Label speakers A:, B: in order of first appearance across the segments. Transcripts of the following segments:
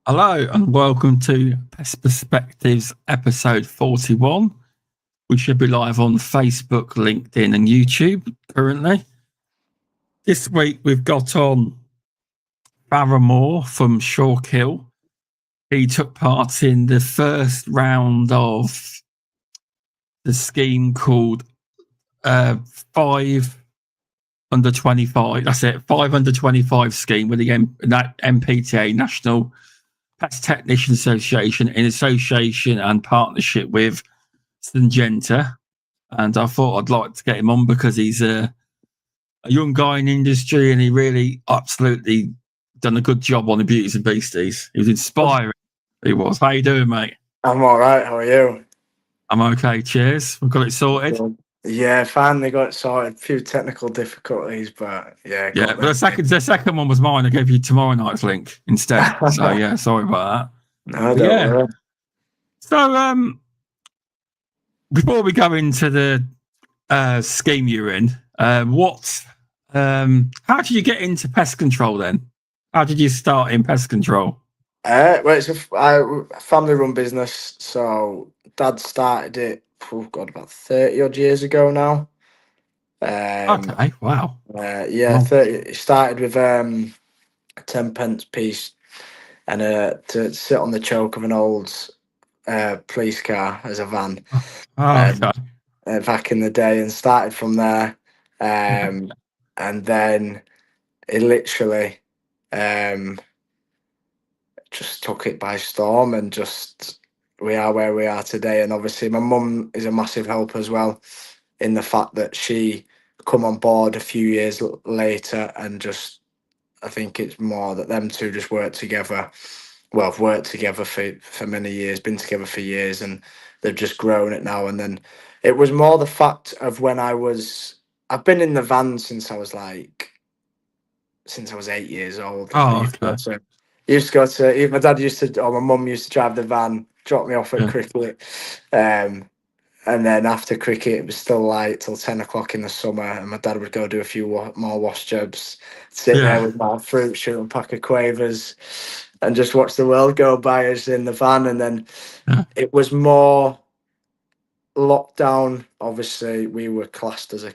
A: Hello and welcome to Pest Perspectives episode 41. We should be live on Facebook, LinkedIn and YouTube currently. This week we've got on Barra Moore from SureKill. He took part in the first round of the scheme called 5 under 25. That's it, 5 under 25 scheme with the NPTA, National Pest Technician Association, in association and partnership with Syngenta. And I thought I'd like to get him on because he's a young guy in the industry and he really absolutely done a good job on the Beauties and Beasties. He was inspiring. He was. How you doing, mate?
B: I'm all right. How are you?
A: I'm okay. Cheers. We've got it sorted.
B: Yeah, finally got it sorted. A few technical difficulties, but yeah.
A: Yeah, but the second one was mine. I gave you tomorrow night's link instead. So yeah, sorry about
B: that. No, don't worry.
A: So before we go into the scheme you're in, how did you get into pest control then? How did you start in pest control?
B: Well, it's a family-run business. So Dad started it, about 30 odd years ago now.
A: Okay, wow.
B: Yeah, 30. It started with a 10 pence piece and to sit on the choke of an old police car as a van.
A: Okay.
B: Back in the day, and started from there. And then it literally just took it by storm, and just we are where we are today. And obviously my mum is a massive help as well, in the fact that she come on board a few years later, and just I think it's more that them two just work together. Well, I've worked together for many years, been together for years, and they've just grown it now. And then it was more the fact of when I've been in the van since I was 8 years old.
A: Oh, okay.
B: Used to go to, my dad used to, or my mum used to drive the van, drop me off at cricket. And then after cricket, it was still light till 10 o'clock in the summer, and my dad would go do a few more wash jobs, sit there with my fruit, shoot a pack of quavers, and just watch the world go by us in the van. And then it was more lockdown. Obviously, we were classed as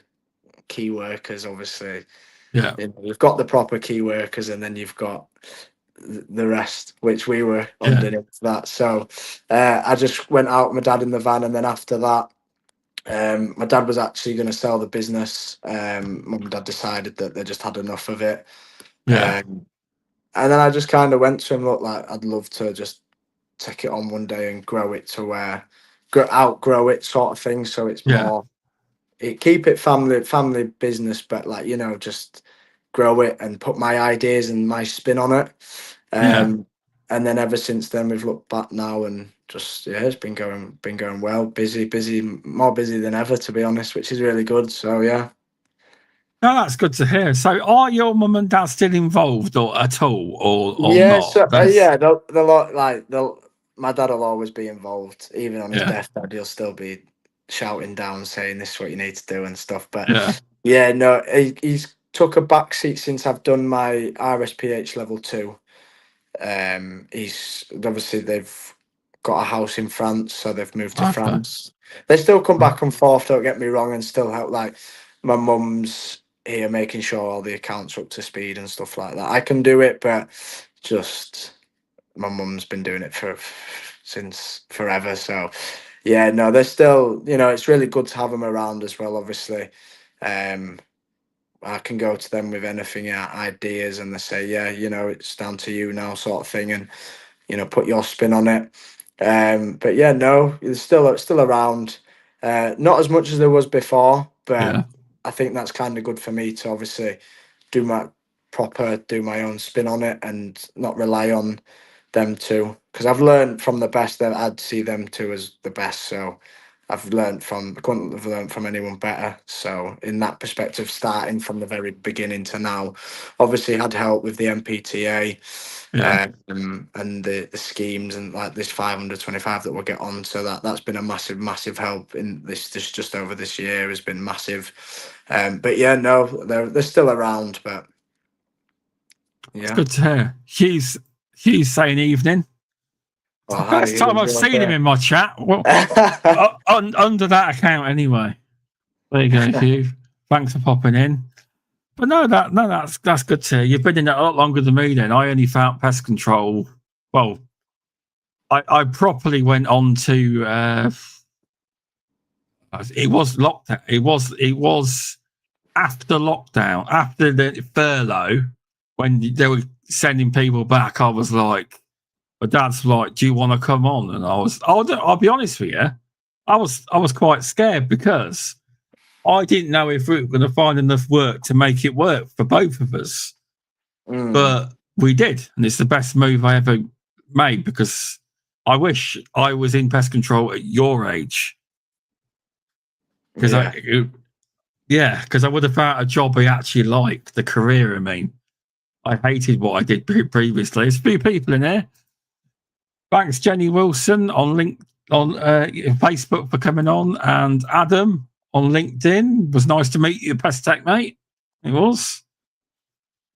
B: key workers, obviously.
A: Yeah.
B: You've got the proper key workers, and then you've got the rest, which we were underneath that. So I just went out with my dad in the van, and then after that, my dad was actually going to sell the business. Mum and dad decided that they just had enough of it. And then I just kind of went to him, look, like I'd love to just take it on one day and grow it to where outgrow it, sort of thing. So it's more keep it family business, but just grow it and put my ideas and my spin on it. And then ever since then, we've looked back now and just it's been going well, busy, more busy than ever, to be honest, which is really good. So yeah.
A: No, that's good to hear. So are your mum and dad still involved at all or not?
B: So, my dad will always be involved, even on his deathbed. He'll still be shouting down, saying this is what you need to do and stuff. But he's took a back seat since I've done my RSPH level 2. He's obviously, they've got a house in France, so they've moved to France. They still come back and forth, don't get me wrong, and still help. Like my mum's here making sure all the accounts are up to speed and stuff like that. I can do it, but just my mum's been doing it since forever. So yeah, no, they're still, it's really good to have them around as well. Obviously, I can go to them with anything, ideas, and they say, it's down to you now, sort of thing, and put your spin on it. But yeah, no, it's still around. Not as much as there was before, but I think that's kind of good for me to obviously do my own spin on it and not rely on them two, because I've learned from the best that I'd see them two as the best. So I couldn't have learned from anyone better. So in that perspective, starting from the very beginning to now, obviously had help with the NPTA and the schemes, and like this 525 that we'll get on. So that's been a massive help in this just over this year, has been massive. But yeah, no, they're still around, but
A: yeah, it's good to hear. Hugh saying evening.
B: Well, hi,
A: First time I've seen him in my chat. Well, under that account anyway. There you go, Hugh. Thanks for popping in. But that's good to hear. You've been in it a lot longer than me then. I only found pest control. Well, I properly went on to it was lockdown. It was after lockdown, after the furlough, when they were sending people back. I was like, my dad's like, "Do you want to come on?" And I'll be honest with you, I was quite scared because I didn't know if we were going to find enough work to make it work for both of us. But we did, and it's the best move I ever made because I wish I was in pest control at your age. Because because I would have found a job I actually liked, the career. I mean, I hated what I did previously. There's a few people in here. Thanks, Jenny Wilson on Facebook for coming on, and Adam on LinkedIn. It was nice to meet you, Pest Tech, mate. It was.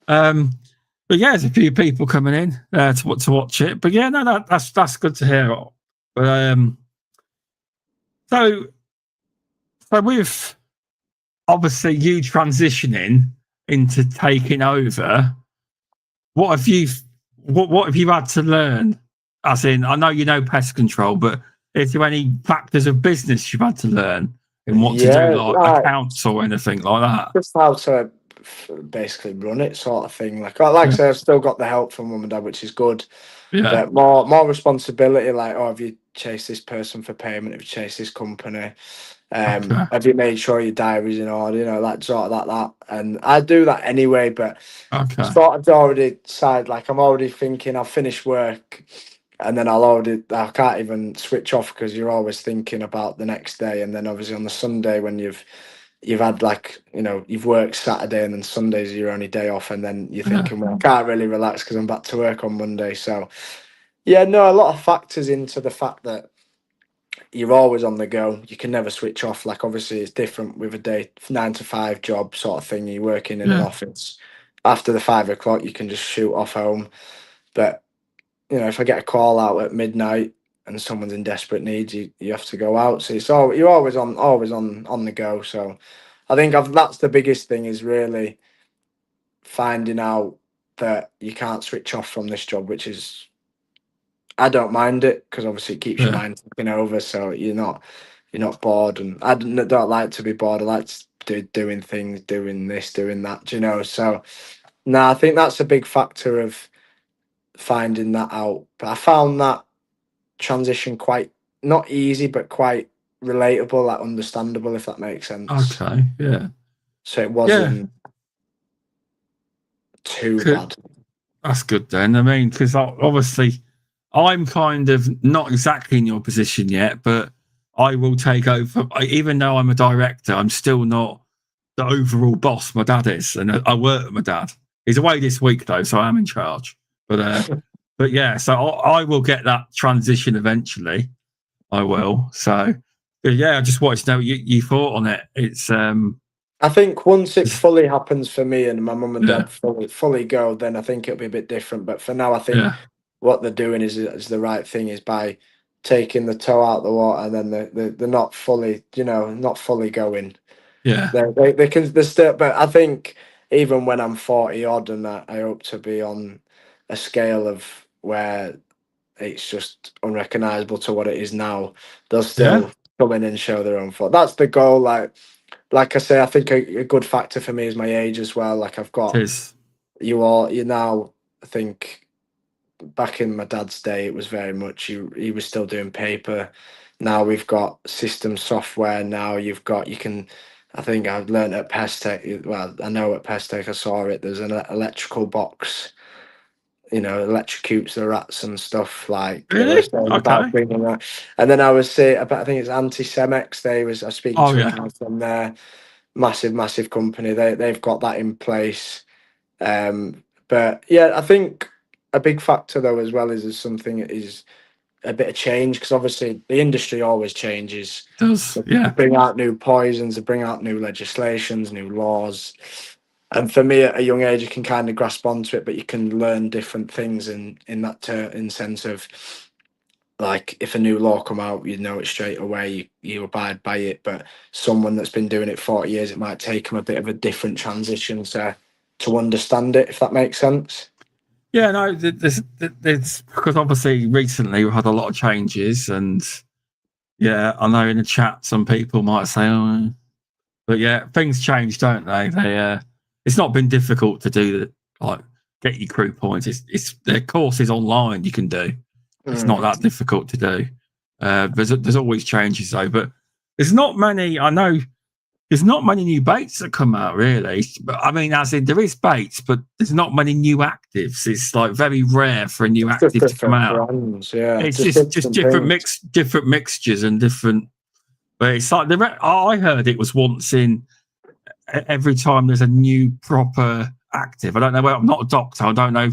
A: But yeah, there's a few people coming in to watch it. But yeah, no, that's good to hear. But so with obviously you transitioning into taking over, what have you had to learn? As in, I know you know pest control, but is there any factors of business you've had to learn in what to do, like accounts or anything like that?
B: Just how to basically run it, sort of thing. Like I say, I've still got the help from mum and dad, which is good.
A: Yeah.
B: But more responsibility. Like, have you chased this person for payment? Have you chased this company? Have you made sure your diary's in order? You know, like sort of that. And I do that anyway. But sort of already decide. Like, I'm already thinking I'll finish work, and then I can't even switch off because you're always thinking about the next day. And then obviously on the Sunday when you've had you've worked Saturday and then Sunday's your only day off, and then you're thinking, well, I can't really relax because I'm back to work on Monday. So yeah, no, a lot of factors into the fact that you're always on the go. You can never switch off. Like obviously it's different with a 9 to 5 job sort of thing. You're working in an office. After the 5 o'clock you can just shoot off home. But if I get a call out at midnight and someone's in desperate need, you have to go out. So you're always on the go. So I think that's the biggest thing, is really finding out that you can't switch off from this job, which is, I don't mind it because obviously it keeps your mind ticking over, so you're not bored. And I don't like to be bored. I like to doing things, doing this, doing that. So no, I think that's a big factor of finding that out. But I found that transition quite not easy, but quite relatable, like understandable, if that makes sense.
A: Okay, yeah.
B: So it wasn't too bad.
A: That's good then. I mean, because obviously I'm kind of not exactly in your position yet, but I will take over. Even though I'm a director, I'm still not the overall boss. My dad is, and I work with my dad. He's away this week though, so I'm in charge. But yeah, so I will get that transition eventually. I will. So yeah, I just wanted to know what you thought on it. It's
B: I think once it fully happens for me and my mum and dad fully go, then I think it'll be a bit different. But for now, I think what they're doing is the right thing, is by taking the toe out of the water, and then they're not fully, not fully going.
A: Yeah,
B: they're still. But I think even when I'm 40 odd, and I hope to be on a scale of where it's just unrecognizable to what it is now, they'll still come in and show their own foot. That's the goal. Like I say, I think a good factor for me is my age as well. Like I've got you now. I think back in my dad's day, it was very much he was still doing paper. Now we've got system software. Now you can. I think I've learned at Pest Tech. Well, I know at Pest Tech I saw it. There's an electrical box. Electrocutes the rats and stuff like.
A: Really?
B: About bringing that. And then I think it's Anti-Semex. I was speaking to a guy from there. Massive company. They've got that in place. But yeah, I think a big factor though as well is something that is a bit of change, because obviously the industry always changes.
A: It does,
B: They bring out new poisons, they bring out new legislations, new laws. And for me, at a young age, you can kind of grasp onto it, but you can learn different things in that in sense of, like, if a new law come out, you know it straight away. You abide by it. But someone that's been doing it 40 years, it might take them a bit of a different transition to understand it, if that makes sense.
A: Yeah, no, there's because obviously recently we've had a lot of changes, and yeah, I know in the chat some people might say, "Oh," but yeah, things change, don't they? It's not been difficult to do like get your crew points. It's the courses online you can do. It's not that difficult to do. There's always changes though, but there's not many. I know there's not many new baits that come out really. But I mean, as in there is baits, but there's not many new actives. It's like very rare for a new active to come out.
B: Brands, yeah.
A: It's just different mixtures and different. But it's like I heard it was once in every time there's a new proper active. I don't know. Well, I'm not a doctor. I don't know.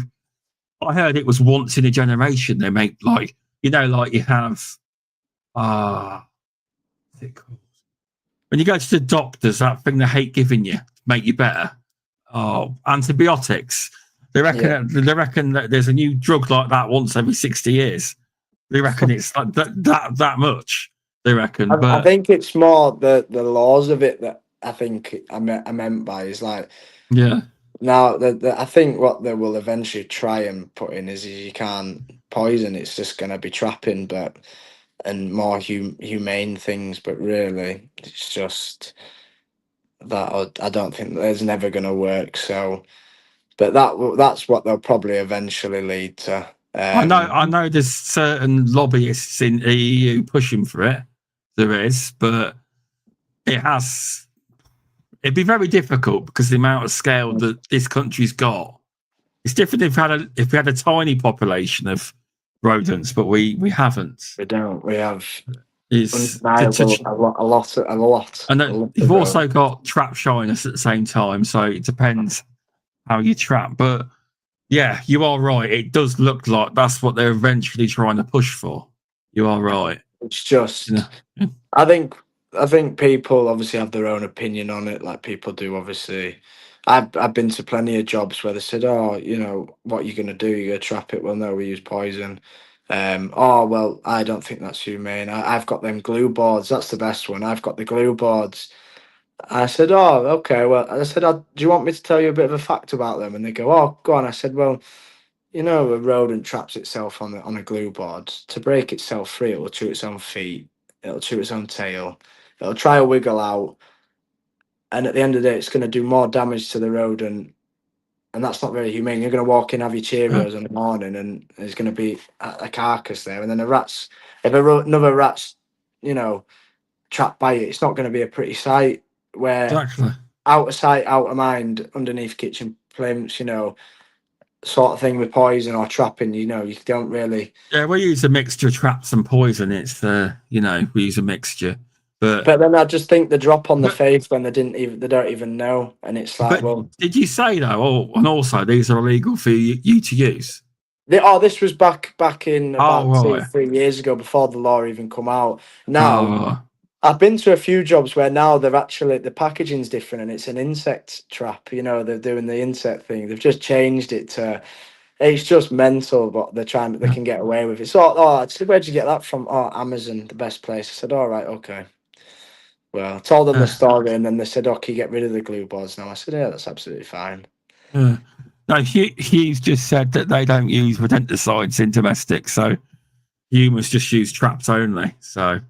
A: I heard it was once in a generation. They make like like you have what's it called? When you go to the doctors, that thing they hate giving you to make you better. Oh, antibiotics. They reckon that there's a new drug like that once every 60 years. They reckon it's like that much. They reckon.
B: I think it's more the laws of it that I think I meant by is like,
A: yeah.
B: Now, I think what they will eventually try and put in is you can't poison. It's just going to be trapping, and more humane things. But really, it's just that I don't think that's never going to work. So, but that's what they'll probably eventually lead to.
A: I know. There's certain lobbyists in the EU pushing for it. There is, but it'd be very difficult because the amount of scale that this country's got. It's different if we had a tiny population of rodents, but we haven't.
B: We don't. We have
A: a
B: lot.
A: And you've also got trap shyness at the same time, so it depends how you trap. But yeah, you are right. It does look like that's what they're eventually trying to push for. You are right.
B: It's just, I think people obviously have their own opinion on it, like people do. Obviously, I've been to plenty of jobs where they said, "Oh, what are you going to do? You're going to trap it?" Well, no, we use poison. Oh, well, I don't think that's humane. I've got them glue boards. That's the best one. I've got the glue boards. I said, "Oh, okay." Well, I said, "Do you want me to tell you a bit of a fact about them?" And they go, "Oh, go on." I said, "Well, a rodent traps itself on a glue board. To break itself free, it will chew its own feet. It'll chew its own tail. It'll try to wiggle out. And at the end of the day, it's going to do more damage to the rodent. And that's not very humane. You're going to walk in, have your Cheerios in the morning, and there's going to be a carcass there. And then if another rat's, trapped by it, it's not going to be a pretty sight. Where
A: exactly.
B: Out of sight, out of mind, underneath kitchen plinths, sort of thing with poison or trapping, you don't really.
A: Yeah, we use a mixture of traps and poison. It's we use a mixture. But
B: then I just think the drop on the face when they don't even know, and it's like, well,
A: did you say though? Oh, and also these are illegal for you to use.
B: This was back in about 2-3 years ago, before the law even come out. Now, I've been to a few jobs where now the packaging's different and it's an insect trap. They're doing the insect thing. They've just changed it to. It's just mental what they can get away with. It's I said, where'd you get that from? Oh, Amazon, the best place. I said, all right, okay. Well, I told them the story, and then they said, "Okay, get rid of the glue boards now." I said, "Yeah, that's absolutely fine."
A: No, he's just said that they don't use rodenticides in domestic, so humans just use traps only. So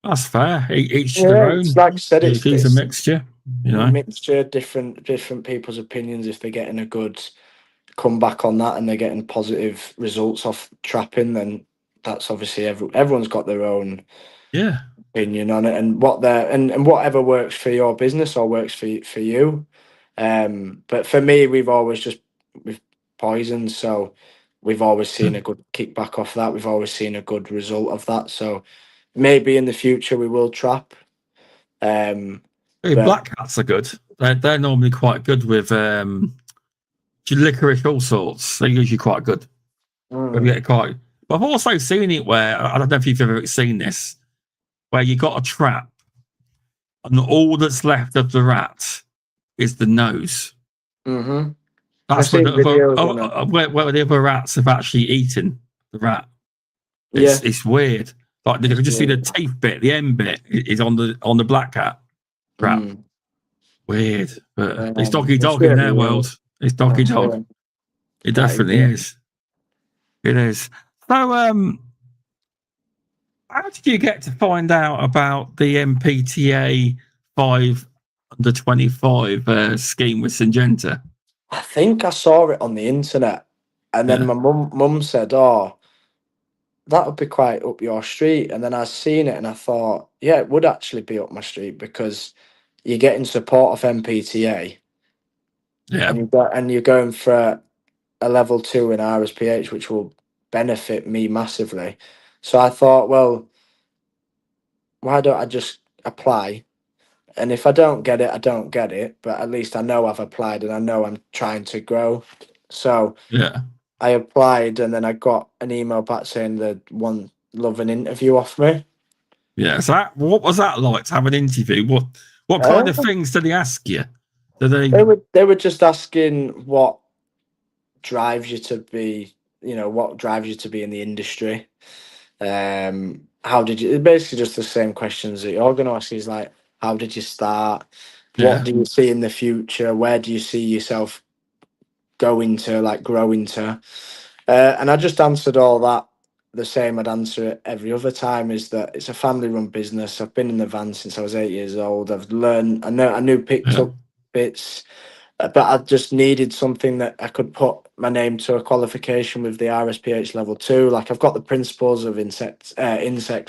A: that's fair. Each their own.
B: Like I said, it's
A: a mixture.
B: A mixture, different people's opinions. If they're getting a good comeback on that and they're getting positive results off trapping, then that's obviously everyone's got their own opinion on it, and and whatever works for your business or works for you. But for me, we've poisoned, so we've always seen a good kickback off that. We've always seen a good result of that. So maybe in the future we will trap.
A: Black cats are good. They're normally quite good with licorice, all sorts. They're usually quite good. But I've also seen it where, I don't know if you've ever seen this, where you got a trap and all that's left of the rat is the nose.
B: Mm-hmm. I've
A: That's where
B: seen
A: the other
B: videos on it.
A: where the other rats have actually eaten the rat.
B: Yeah.
A: It's weird. Like you can just see the
B: Yeah.
A: teeth bit, the end bit is on the black cat rat.
B: Mm.
A: Weird, but it's doggy
B: It's
A: dog in
B: really
A: their
B: weird.
A: world. It's doggy
B: That's
A: dog.
B: it.
A: It
B: That is
A: definitely
B: it.
A: is. It is. So, how did you get to find out about the NPTA 5 under 25 scheme with Syngenta?
B: I think I saw it on the internet, and then
A: Yeah,
B: my mum said, "Oh, that would be quite up your street." And then I seen it, and I thought, "Yeah, it would actually be up my street because you're getting support of NPTA,
A: yeah,
B: and you're going for a level 2 in RSPH, which will benefit me massively." So I thought, well, why don't I just apply? And if I don't get it, I don't get it. But at least I know I've applied and I know I'm trying to grow. So
A: yeah,
B: I applied and then I got an email back saying they want love an interview off me.
A: yeah. So, what was that like to have an interview? What kind
B: Uh,
A: of things did they ask you? Did they?
B: they were just asking what drives you to be, what drives you to be in the industry. How did you? Basically, just the same questions that you're going to ask. Is like, how did you start? What
A: Yeah,
B: do you see in the future? Where do you see yourself going to, like growing to? And I just answered all that the same I'd answer it every other time. Is that it's a family-run business. I've been in the van since I was 8 years old. I've learned. I knew picked
A: yeah,
B: up bits, but I just needed something that I could put my name to a qualification with the RSPH level 2. Like I've got the principles of insects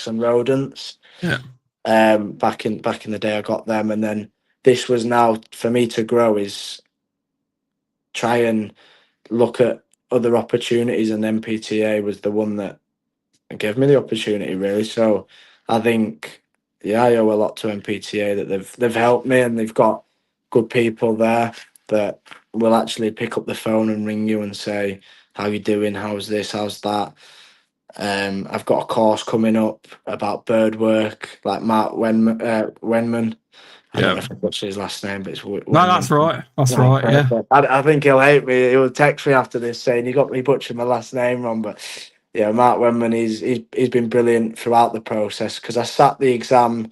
B: and rodents.
A: yeah,
B: Back in the day, I got them, and then this was now for me to grow is try and look at other opportunities, and NPTA was the one that gave me the opportunity really. So I think, yeah, I owe a lot to NPTA that they've helped me, and they've got good people there that will actually pick up the phone and ring you and say, how you doing, how's this, how's that. I've got a course coming up about bird work, like Mark Wenman. I don't
A: yeah.
B: know if I butchered his last name, but it's
A: No,
B: Wenman.
A: that's right. That's
B: Right,
A: right. Yeah,
B: perfect. I think he'll hate me. He'll text me after this saying he got me butchered my last name wrong. But yeah, Mark Wenman, he's been brilliant throughout the process because I sat the exam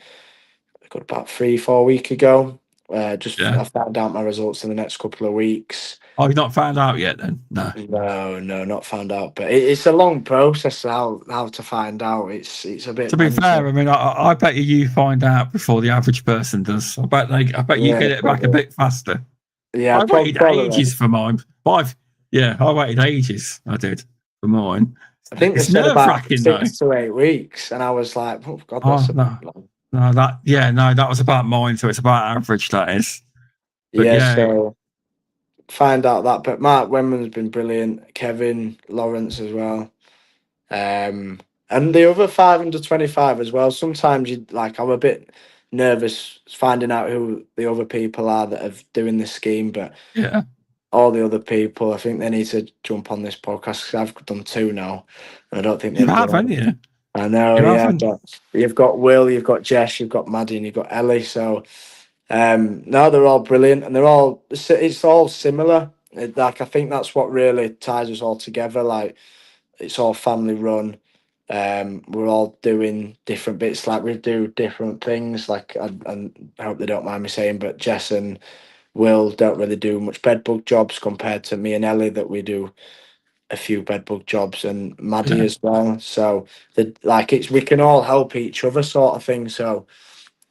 B: got about 3-4 weeks ago.
A: yeah.
B: I found out my results in the next couple of weeks.
A: Oh, you've not found out yet, then? No.
B: No, not found out. But it's a long process how to find out. It's a bit
A: To be fair,
B: mental.
A: I mean, I bet you find out before the average person does. I bet you
B: Yeah,
A: get it back a
B: probably.
A: bit faster.
B: Yeah,
A: I waited
B: probably.
A: ages for mine. I waited ages. I did for mine.
B: I think they
A: It's
B: said
A: nerve
B: about
A: wracking though.
B: 6 to 8 weeks, and I was like, "Oh God, that's
A: Oh
B: a bit
A: no,
B: long."
A: no, that was about mine. So it's about average. That is. But
B: Yeah,
A: yeah,
B: so find out that. But Mark Wenman's been brilliant. Kevin Lawrence as well. And the other 525 as well. Sometimes I'm a bit nervous finding out who the other people are that are doing this scheme, but
A: yeah.
B: all the other people, I think they need to jump on this podcast because I've done two now, and I don't think
A: You
B: they've
A: have,
B: done
A: haven't
B: it.
A: you?
B: I know,
A: You
B: yeah,
A: haven't.
B: but you've got Will, you've got Jess, you've got Maddie, and you've got Ellie. So, no, they're all brilliant, and it's all similar. Like I think that's what really ties us all together. Like it's all family run. We're all doing different bits. Like we do different things. Like I hope they don't mind me saying, but Jess and Will don't really do much bedbug jobs compared to me and Ellie that we do a few bedbug jobs, and Maddie
A: Yeah,
B: as well. So it's we can all help each other sort of thing. So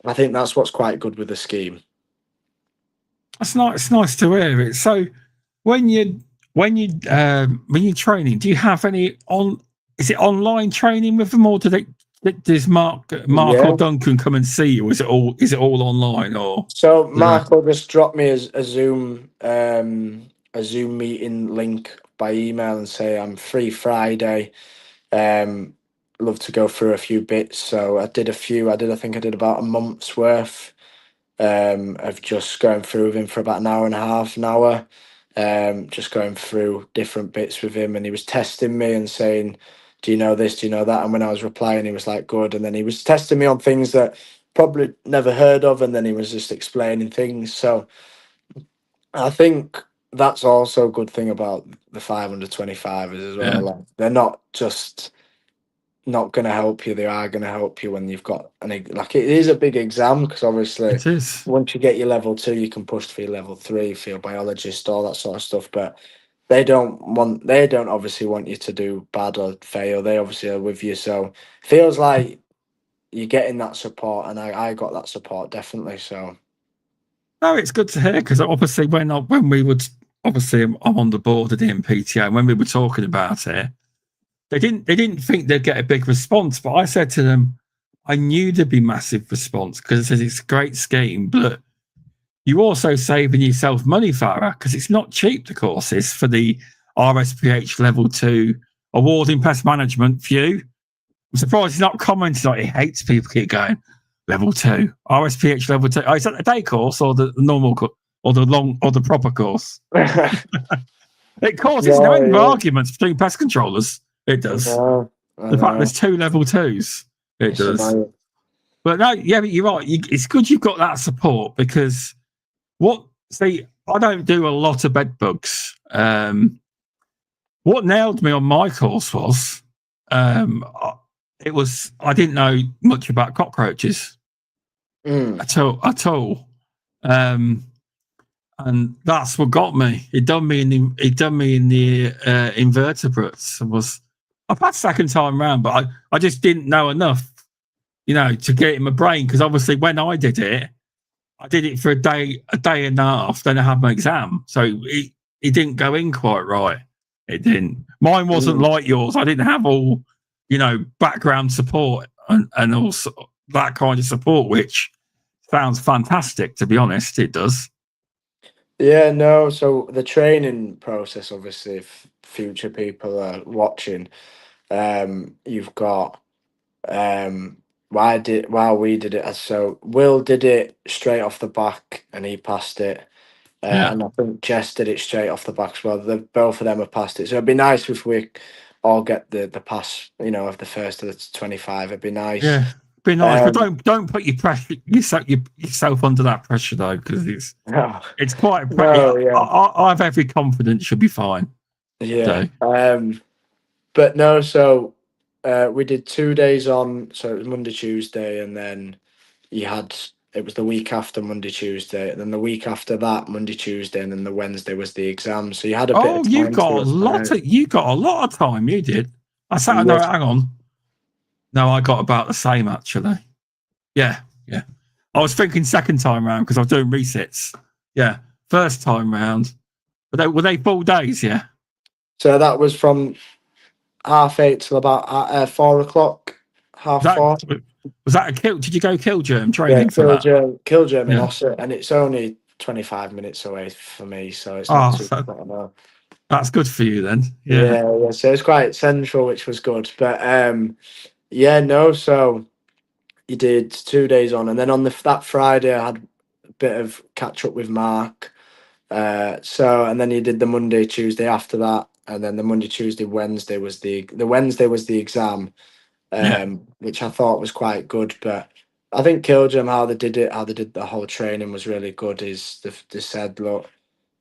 B: I think that's what's quite good with the scheme.
A: that's nice. It's nice to hear it. So when you when you're training, do you have any on? Is it online training with them, or does Mark or
B: Yeah.
A: Duncan come and see you? Is it all online or?
B: So
A: Yeah,
B: Mark will just drop me a Zoom meeting link by email and say I'm free Friday. Um, Love to go through a few bits. So I did a few. I think I did about a month's worth of just going through with him for about an hour and a half, an hour, just going through different bits with him. And he was testing me and saying, "Do you know this? Do you know that?" And when I was replying, he was like, "Good." And then he was testing me on things that probably never heard of, and then he was just explaining things. So I think that's also a good thing about the 525ers as
A: Yeah,
B: well. Like, they're not just not going to help you; they are going to help you when you've got like it is a big exam because obviously
A: it is.
B: once you get your level 2, you can push for your level 3, for your biologist, all that sort of stuff. But they don't obviously want you to do bad or fail. They obviously are with you, so feels like you're getting that support, and I got that support definitely. So
A: No, it's good to hear because obviously when we would obviously I'm on the board of the NPTA and when we were talking about it, they didn't think they'd get a big response, but I said to them, I knew there'd be massive response because it's a great scheme, but you also saving yourself money, Farah, because it's not cheap. The courses for the RSPH Level 2 award in pest management for you. I'm surprised he's not commenting like he hates people keep going. Level 2, RSPH Level 2. Oh, is that the day course or the normal or the long or the proper course? It causes no end of
B: no,
A: arguments between pest controllers. It
B: yeah,
A: does.
B: no, I
A: The fact
B: know
A: there's 2 level 2s. It
B: it's
A: does.
B: annoying.
A: But no, yeah, but you're right. It's good you've got that support because I don't do a lot of bed bugs. What nailed me on my course was um, I didn't know much about cockroaches
B: Mm.
A: at all. Um, and that's what got me. It done me in the invertebrates. I passed second time round, but I just didn't know enough, to get it in my brain because obviously when I did it for a day and a half. Then I had my exam, so it didn't go in quite right. It didn't. Mine wasn't
B: Mm.
A: like yours. I didn't have all, background support and also that kind of support, which sounds fantastic. To be honest, it does.
B: Yeah, no. So the training process, obviously, if future people are watching, you've got while we did it so Will did it straight off the back and he passed it.
A: Yeah,
B: And I think Jess did it straight off the back as well. Both of them have passed it. So it'd be nice if we all get the pass, of the first of the 25. It'd be nice.
A: yeah. Be nice, but
B: Um,
A: don't put yourself under that pressure though, because
B: no,
A: it's quite a
B: no, yeah,
A: I have every confidence you'll be fine.
B: yeah.
A: So
B: But no, so we did 2 days on. So it was Monday, Tuesday, and then it was the week after Monday, Tuesday, and then the week after that, Monday, Tuesday, and then the Wednesday was the exam. So you had a bit
A: oh,
B: of time to
A: you got a lot of time. You did. I sat. No,
B: yes.
A: hang on. No, I got about the same actually. Yeah, yeah. I was thinking second time round because I was doing resets. Yeah, first time round. But were they full days? Yeah.
B: So that was from 8:30 till about 4 o'clock, half
A: That
B: four.
A: was that a kill? Did you go kill germ
B: Yeah,
A: training for that?
B: Kill German
A: Yeah.
B: Ossett, and it's only 25 minutes away for me, so it's not
A: Oh,
B: too bad. I know.
A: that's good for you then. Yeah.
B: Yeah, yeah, so it's quite central, which was good. But yeah, no, so you did 2 days on, and then on that Friday, I had a bit of catch up with Mark. And then you did the Monday, Tuesday after that, and then the Monday, Tuesday, Wednesday was the Wednesday was the exam,
A: Yeah.
B: which I thought was quite good. But I think Kilgem, how they did the whole training was really good. Is they said, look,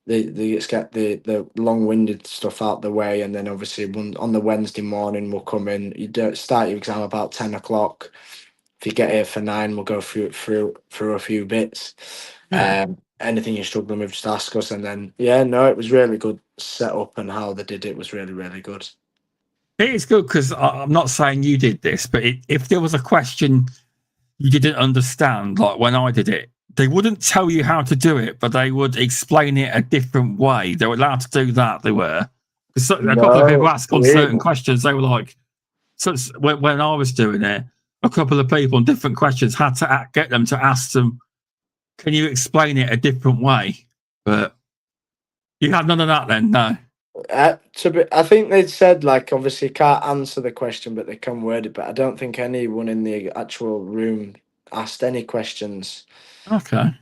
B: they just get the long-winded stuff out the way, and then obviously on the Wednesday morning we'll come in. You start your exam about 10 o'clock. If you get here for 9, we'll go through a few bits.
A: Yeah.
B: Anything you're struggling with, just ask us. And then yeah, no, it was really good set up, and how they did it was really, really good.
A: It is good because I'm not saying you did this, but if there was a question you didn't understand, like when I did it, they wouldn't tell you how to do it, but they would explain it a different way. They were allowed to do that. They were. A couple of people
B: No,
A: asked on certain
B: really.
A: questions. They were like, so when I was doing it, a couple of people on different questions had to get them to ask them, "Can you explain it a different way?" But you had none of that then, no.
B: I think they said like obviously can't answer the question, but they can word it. But I don't think anyone in the actual room asked any questions.
A: Okay.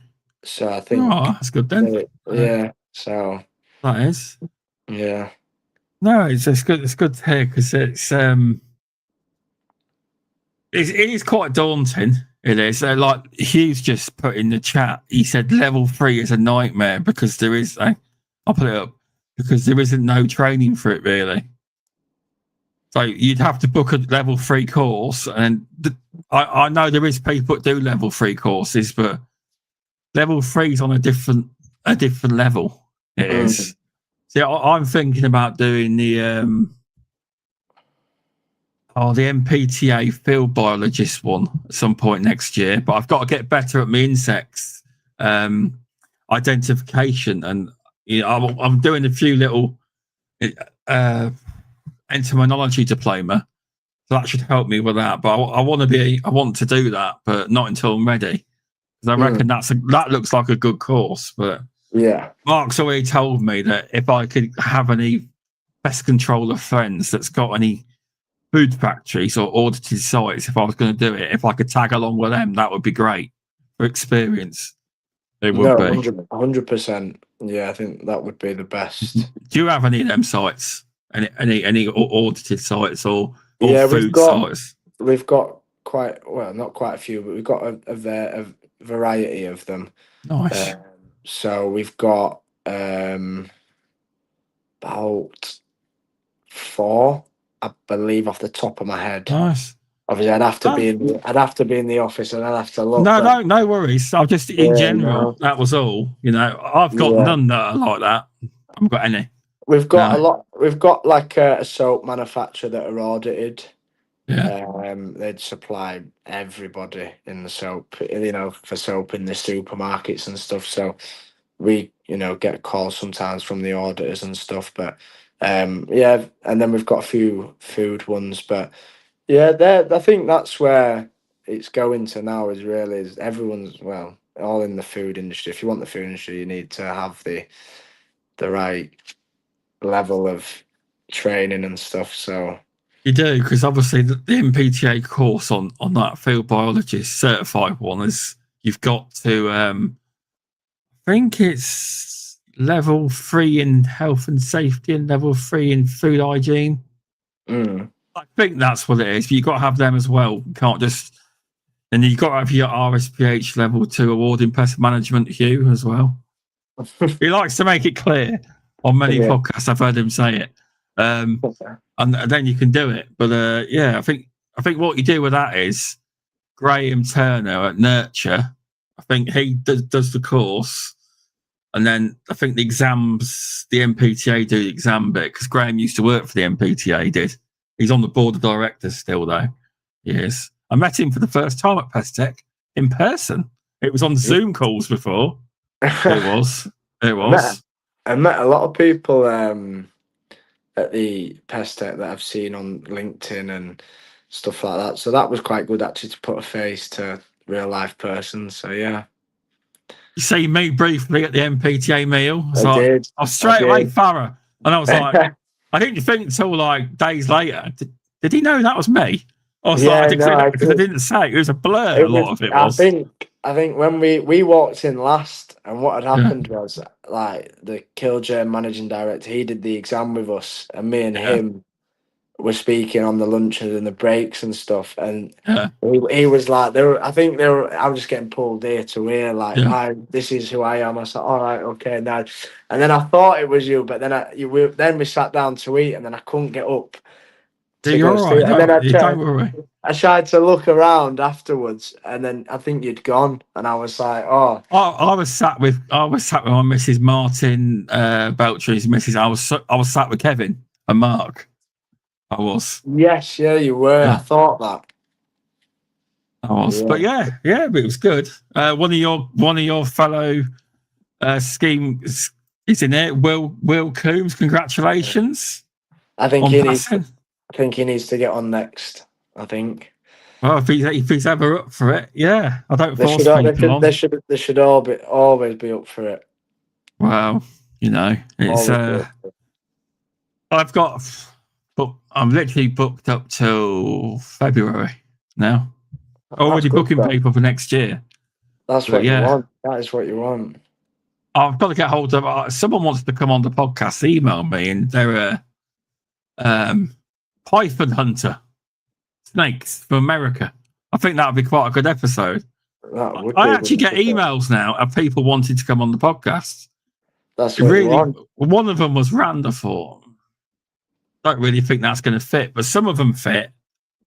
B: So I
A: Oh,
B: think,
A: that's good then.
B: yeah. So
A: That is.
B: yeah,
A: No, it's good. It's good to hear because it is quite daunting. It is. Like Hughes just put in the chat, he said level 3 is a nightmare because there is. I'll put it up because there isn't no training for it really. So you'd have to book a level 3 course, and I know there is people that do level 3 courses, but level 3 is on a different level. It is. See, I'm thinking about doing the NPTA field biologist one at some point next year, but I've got to get better at my insects identification, and I'm doing a few little entomology diploma, so that should help me with that. But I want to do that, but not until I'm ready, because I reckon that looks like a good course. But
B: yeah,
A: Mark's already told me that if I could have any pest controller friends that's got any food factories or audited sites, if I was going to do it, if I could tag along with them, that would be great for experience. It would be
B: 100%. Yeah, I think that would be the best.
A: Do you have any of them sites? Any audited sites or
B: yeah,
A: food sites?
B: We've got not quite a few, but we've got a variety of them.
A: Nice.
B: So we've got about 4, I believe, off the top of my head.
A: Nice.
B: Obviously, I'd have to be in the office, and I'd have to look.
A: No worries. I'll just in general. That was all. I've got none that are like that. I haven't got any.
B: We've got a lot. We've got like a soap manufacturer that are audited.
A: Yeah.
B: They'd supply everybody in the soap, for soap in the supermarkets and stuff. So we, get calls sometimes from the auditors and stuff. But and then we've got a few food ones. But yeah, I think that's where it's going to now. Is everyone's all in the food industry. If you want the food industry, you need to have the right level of training and stuff. So
A: you do, because obviously the NPTA course on that field biologist certified one is you've got to I think it's level 3 in health and safety and level 3 in food hygiene. I think that's what it is. But you've got to have them as well. You can't just, and you've got to have your RSPH level 2 award in pest management, Hugh, as well. He likes to make it clear on many podcasts. I've heard him say it, and then you can do it. But I think what you do with that is Graham Turner at Nurture. I think he does the course, and then I think the exams, the NPTA do the exam bit, because Graham used to work for the NPTA. He did. He's on the board of directors still, though. Yes, I met him for the first time at Pest Tech in person. It was on Zoom calls before. It was.
B: I met a lot of people at the Pest Tech that I've seen on LinkedIn and stuff like that. So that was quite good, actually, to put a face to real life person. So yeah.
A: You see me briefly at the NPTA meal. I was straight away thorough, and I was like, I didn't think until like days later. Did he know that was me? I was because I didn't say. It was a blur. A lot of it was.
B: I think when we walked in last, and what had happened was, like, the Killgerm managing director, he did the exam with us, and me and him were speaking on the lunches and the breaks and stuff, and he was like, I was just getting pulled ear to ear, like, this is who I am. I said, all right, okay, now, and then I thought it was you, but then we sat down to eat, and then I couldn't get up.
A: You're all right. And then
B: I tried to look around afterwards, and then I think you'd gone, and I was like, "Oh."
A: I was sat with my Mrs. Martin Belcher's missus. I was sat with Kevin and Mark. I was.
B: Yes, yeah, you were. Yeah. I thought that.
A: I was, but but it was good. One of your fellow schemes is in it. Will Coombs, congratulations.
B: I think he needs to get on next. I think.
A: Well, if he's ever up for it, I don't force people on.
B: They should always be up for it.
A: Well, it's I'm literally booked up till February now. Already booking people for next year.
B: That's what you want. That is what you want.
A: I've got to get hold of. Someone wants to come on the podcast. Email me, and they're a python hunter, snakes from America. I think that would be quite a good episode.
B: That would
A: I
B: be a
A: actually
B: good
A: get
B: episode.
A: emails now of people wanting to come on the podcast.
B: That's what you want.
A: One of them was random. For don't really think that's going to fit, but some of them fit.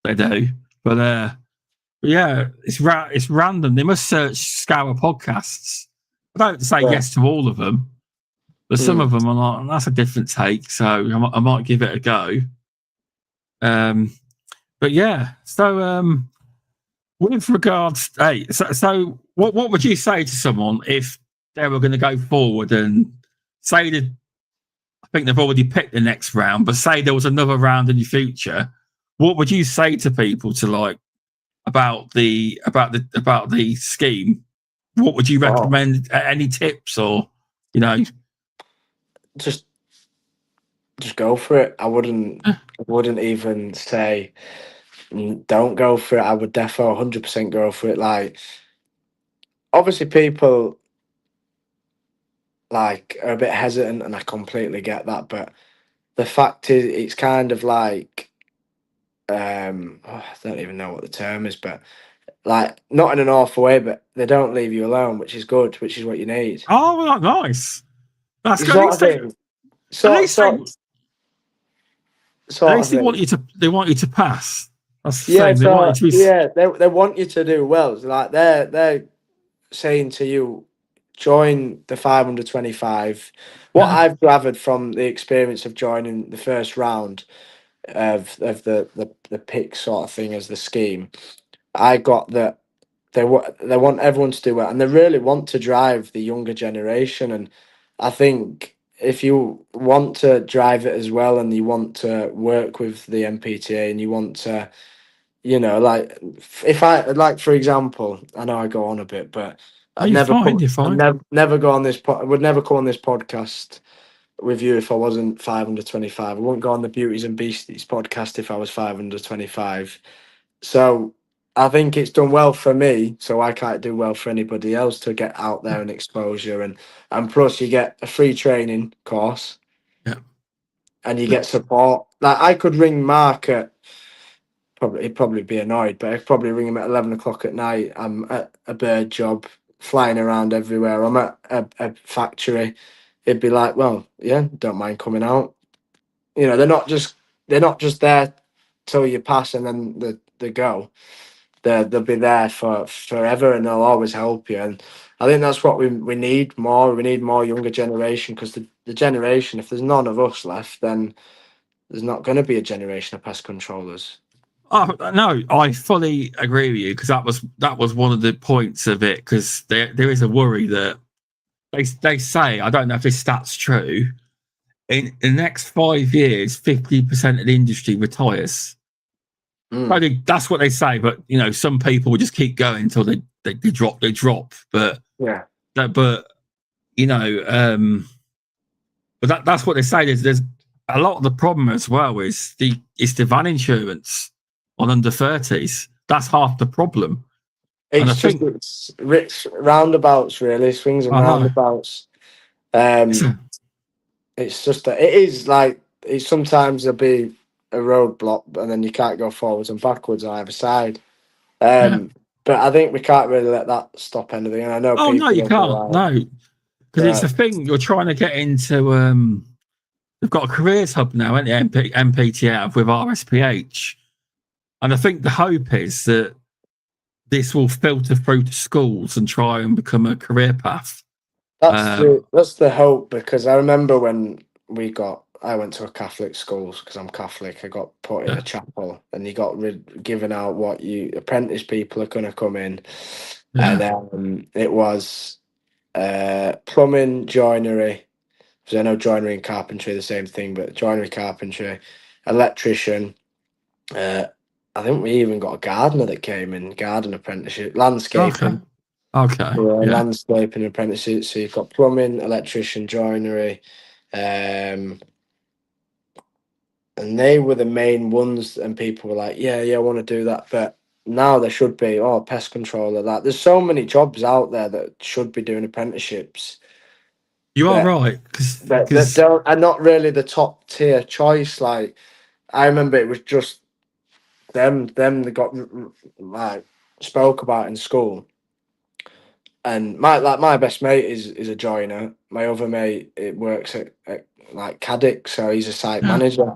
A: They do, but yeah, it's random. They must search Scour podcasts. I don't say yes to all of them, but some of them are like, that's a different take, so I might give it a go. But yeah, so with regards, so what would you say to someone if they were going to go forward and say that I think they've already picked the next round, but say there was another round in the future, what would you say to people to like about the scheme? What would you recommend? Any tips or
B: just go for it. I wouldn't even say don't go for it. I would definitely 100% go for it. Like, obviously people like are a bit hesitant, and I completely get that, but the fact is it's kind of like I don't even know what the term is, but like not in an awful way, but they don't leave you alone, which is good, which is what you need.
A: Oh, well, nice. That's good.
B: Sort of thing. Sort of
A: they
B: thing.
A: want you to pass. That's the
B: Yeah,
A: thing. They want you to be.
B: yeah, they want you to do well. Like they're saying to you, join the 525. What I've gathered from the experience of joining the first round of the pick sort of thing as the scheme, I got that they want everyone to do well, and they really want to drive the younger generation. And I think if you want to drive it as well, and you want to work with the NPTA, and you want to, like if I like, for example, I know I go on a bit, but
A: You're fine. You're fine.
B: Never go on this. I would never come on this podcast with you if I wasn't 525. I wouldn't go on the Beauties and Beasties podcast if I was 525. So I think it's done well for me, so I can't do well for anybody else to get out there and exposure, and plus you get a free training course, and you get support. Like I could ring Mark at he'd probably be annoyed, but I'd probably ring him at 11 o'clock at night. I'm at a bird job, flying around everywhere. I'm at a factory. He'd be like, "Well, yeah, don't mind coming out." They're not just there till you pass and then they go. They'll be there for forever, and they'll always help you. And I think that's what we need more. We need more younger generation, because the generation, if there's none of us left, then there's not going to be a generation of pest controllers.
A: Oh no, I fully agree with you, because that was one of the points of it. Because there is a worry that they say, I don't know if this stat's true, in the next 5 years, 50% of the industry retires. That's what they say, but some people will just keep going until they drop. But
B: yeah,
A: but that's what they say. There's a lot of the problem as well is the van insurance on under 30s. That's half the problem.
B: It's roundabouts, really, swings and roundabouts. It's just that it is like sometimes there'll be a roadblock, and then you can't go forwards and backwards on either side. But I think we can't really let that stop anything. And I know.
A: Oh no, you can't. No, because it's a thing. You're trying to get into. They've got a careers hub now, haven't they? NPTA with RSPH, and I think the hope is that this will filter through to schools and try and become a career path.
B: That's the hope, because I remember when I went to a Catholic school, because I'm Catholic. I got put in a chapel, and you got given out what apprentice people are going to come in, and it was plumbing, joinery. Because I know joinery and carpentry are the same thing, but joinery, carpentry, electrician. I think we even got a gardener that came in, garden apprenticeship, landscaping.
A: Okay.
B: Landscaping apprenticeship. So you've got plumbing, electrician, joinery, and they were the main ones. And people were like, "Yeah, I want to do that." But now there should be pest controller. That there's so many jobs out there that should be doing apprenticeships.
A: You are right, because
B: that are not really the top tier choice. Like I remember, it was just them that got like spoke about in school. And my best mate is a joiner. My other mate, it works at like Caddick, so he's a site
A: Yeah.
B: manager.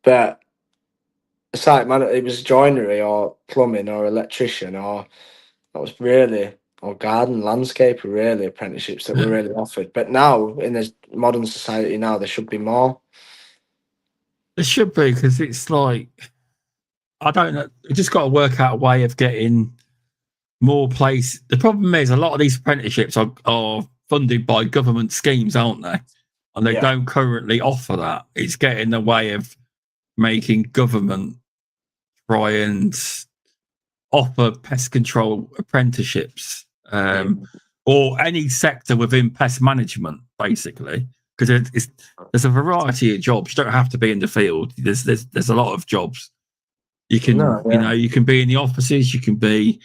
B: But a site man, it was joinery or plumbing or electrician or that was really or garden landscaper really apprenticeships that were
A: Yeah.
B: really offered. But now in this modern society now there should be more.
A: There should be, because it's like, I don't know. You just got to work out a way of getting more place. The problem is a lot of these apprenticeships are funded by government schemes, aren't they? And they
B: Yeah.
A: don't currently offer that. It's getting in the way of making government try and offer pest control apprenticeships,
B: Yeah.
A: or any sector within pest management, basically. Because there's a variety of jobs. You don't have to be in the field. There's a lot of jobs. You
B: No,
A: can,
B: yeah.
A: you can be in the offices. You can be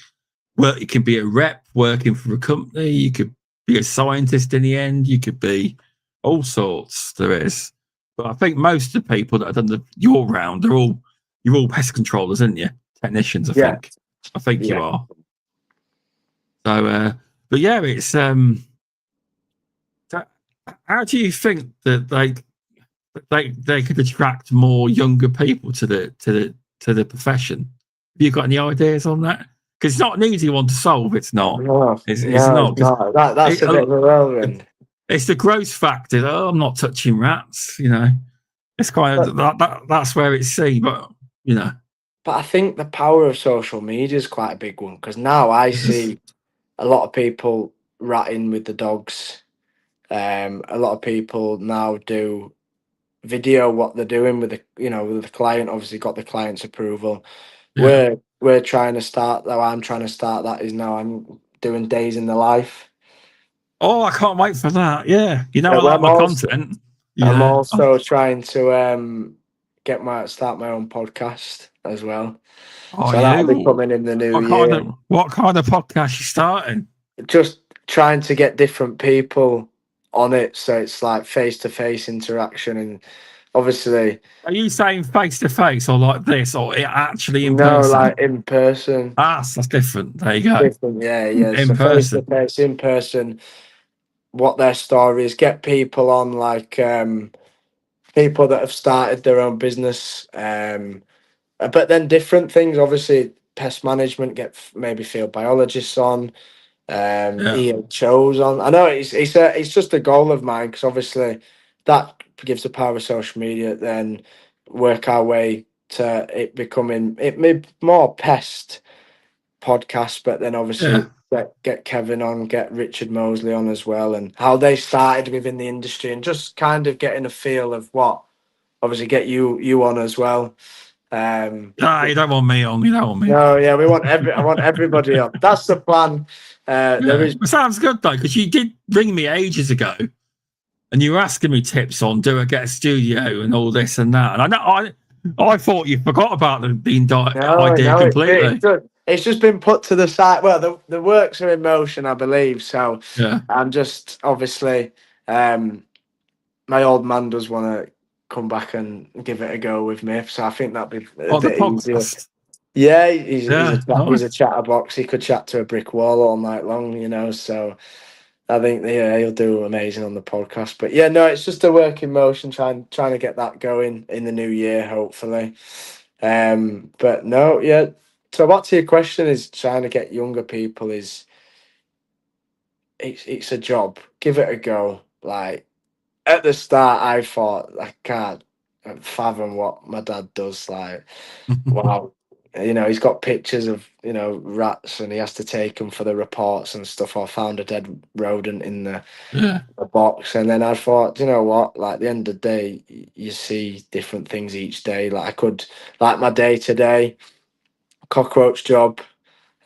A: you can be a rep working for a company. You could be a scientist in the end. You could be all sorts. There is, but I think most of the people that have done your round, you're all pest controllers, aren't you? Technicians,
B: Yeah.
A: I think you
B: Yeah.
A: are. So, but yeah, it's how do you think that they could attract more younger people to the profession? Have you got any ideas on that? Because it's not an easy one to solve. It's not.
B: No,
A: It's
B: no,
A: not,
B: it's
A: because
B: not. That's a bit of a whirlwind.
A: it's the growth factor. Oh, I'm not touching rats. It's kind
B: But
A: of that's where it's seen. But you know,
B: but I think the power of social media is quite a big one because now I
A: yes.
B: see a lot of people ratting with the dogs. A lot of people now do video what they're doing with with the client. Obviously, got the client's approval.
A: Yeah.
B: We're trying to start though. I'm trying to start that is now. I'm doing days in the life.
A: Oh, I can't wait for that. Yeah, I
B: Well,
A: like my content.
B: I'm
A: Yeah. Oh,
B: also trying to start my own podcast as well.
A: are
B: So that'll be
A: you?
B: coming in the new year.
A: What kind of podcast you starting?
B: Just trying to get different people on it, so it's like face to face interaction, and obviously
A: Are you saying face to face or like this or actually in
B: no, like
A: person?
B: in person.
A: That's different. There you go.
B: Different, yeah, yeah.
A: In
B: So face to
A: person.
B: face, in person, what their story is, get people on like people that have started their own business, but then different things. Obviously, pest management, get maybe field biologists on,
A: Yeah.
B: EHOs on. I know it's just a goal of mine because obviously that gives the power of social media. Then work our way to it becoming it may more pest podcast, but then
A: Yeah.
B: obviously get Kevin on, get Richard Mosley on as well, and how they started within the industry, and just kind of getting a feel of what. Obviously, get you on as well.
A: Ah, you don't want me on. You don't want me
B: No, yeah, I want everybody on. That's the plan. There
A: Yeah.
B: is
A: It sounds good though, because you did ring me ages ago and you were asking me tips on do I get a studio and all this and that. And I thought you forgot about the
B: no,
A: idea completely.
B: it's just been put to the side. Well, the works are in motion, I believe. So
A: Yeah.
B: I'm just obviously my old man does want to come back and give it a go with me. So I think that'd be a
A: Oh, the
B: bit easier.
A: podcast.
B: Yeah,
A: Yeah.
B: he's
A: Nice.
B: a chatterbox. He could chat to a brick wall all night long, So I think yeah, he'll do amazing on the podcast. But yeah, no, it's just a work in motion, trying to get that going in the new year, hopefully. But no, yeah. So back to your question is trying to get younger people is it's a job. Give it a go. Like at the start, I thought I can't fathom what my dad does. Like, wow, he's got pictures of rats, and he has to take them for the reports and stuff. Or found a dead rodent in
A: Yeah.
B: the box, and then I thought, you know what? Like, at the end of the day, you see different things each day. Like, I could, like my day today, cockroach job,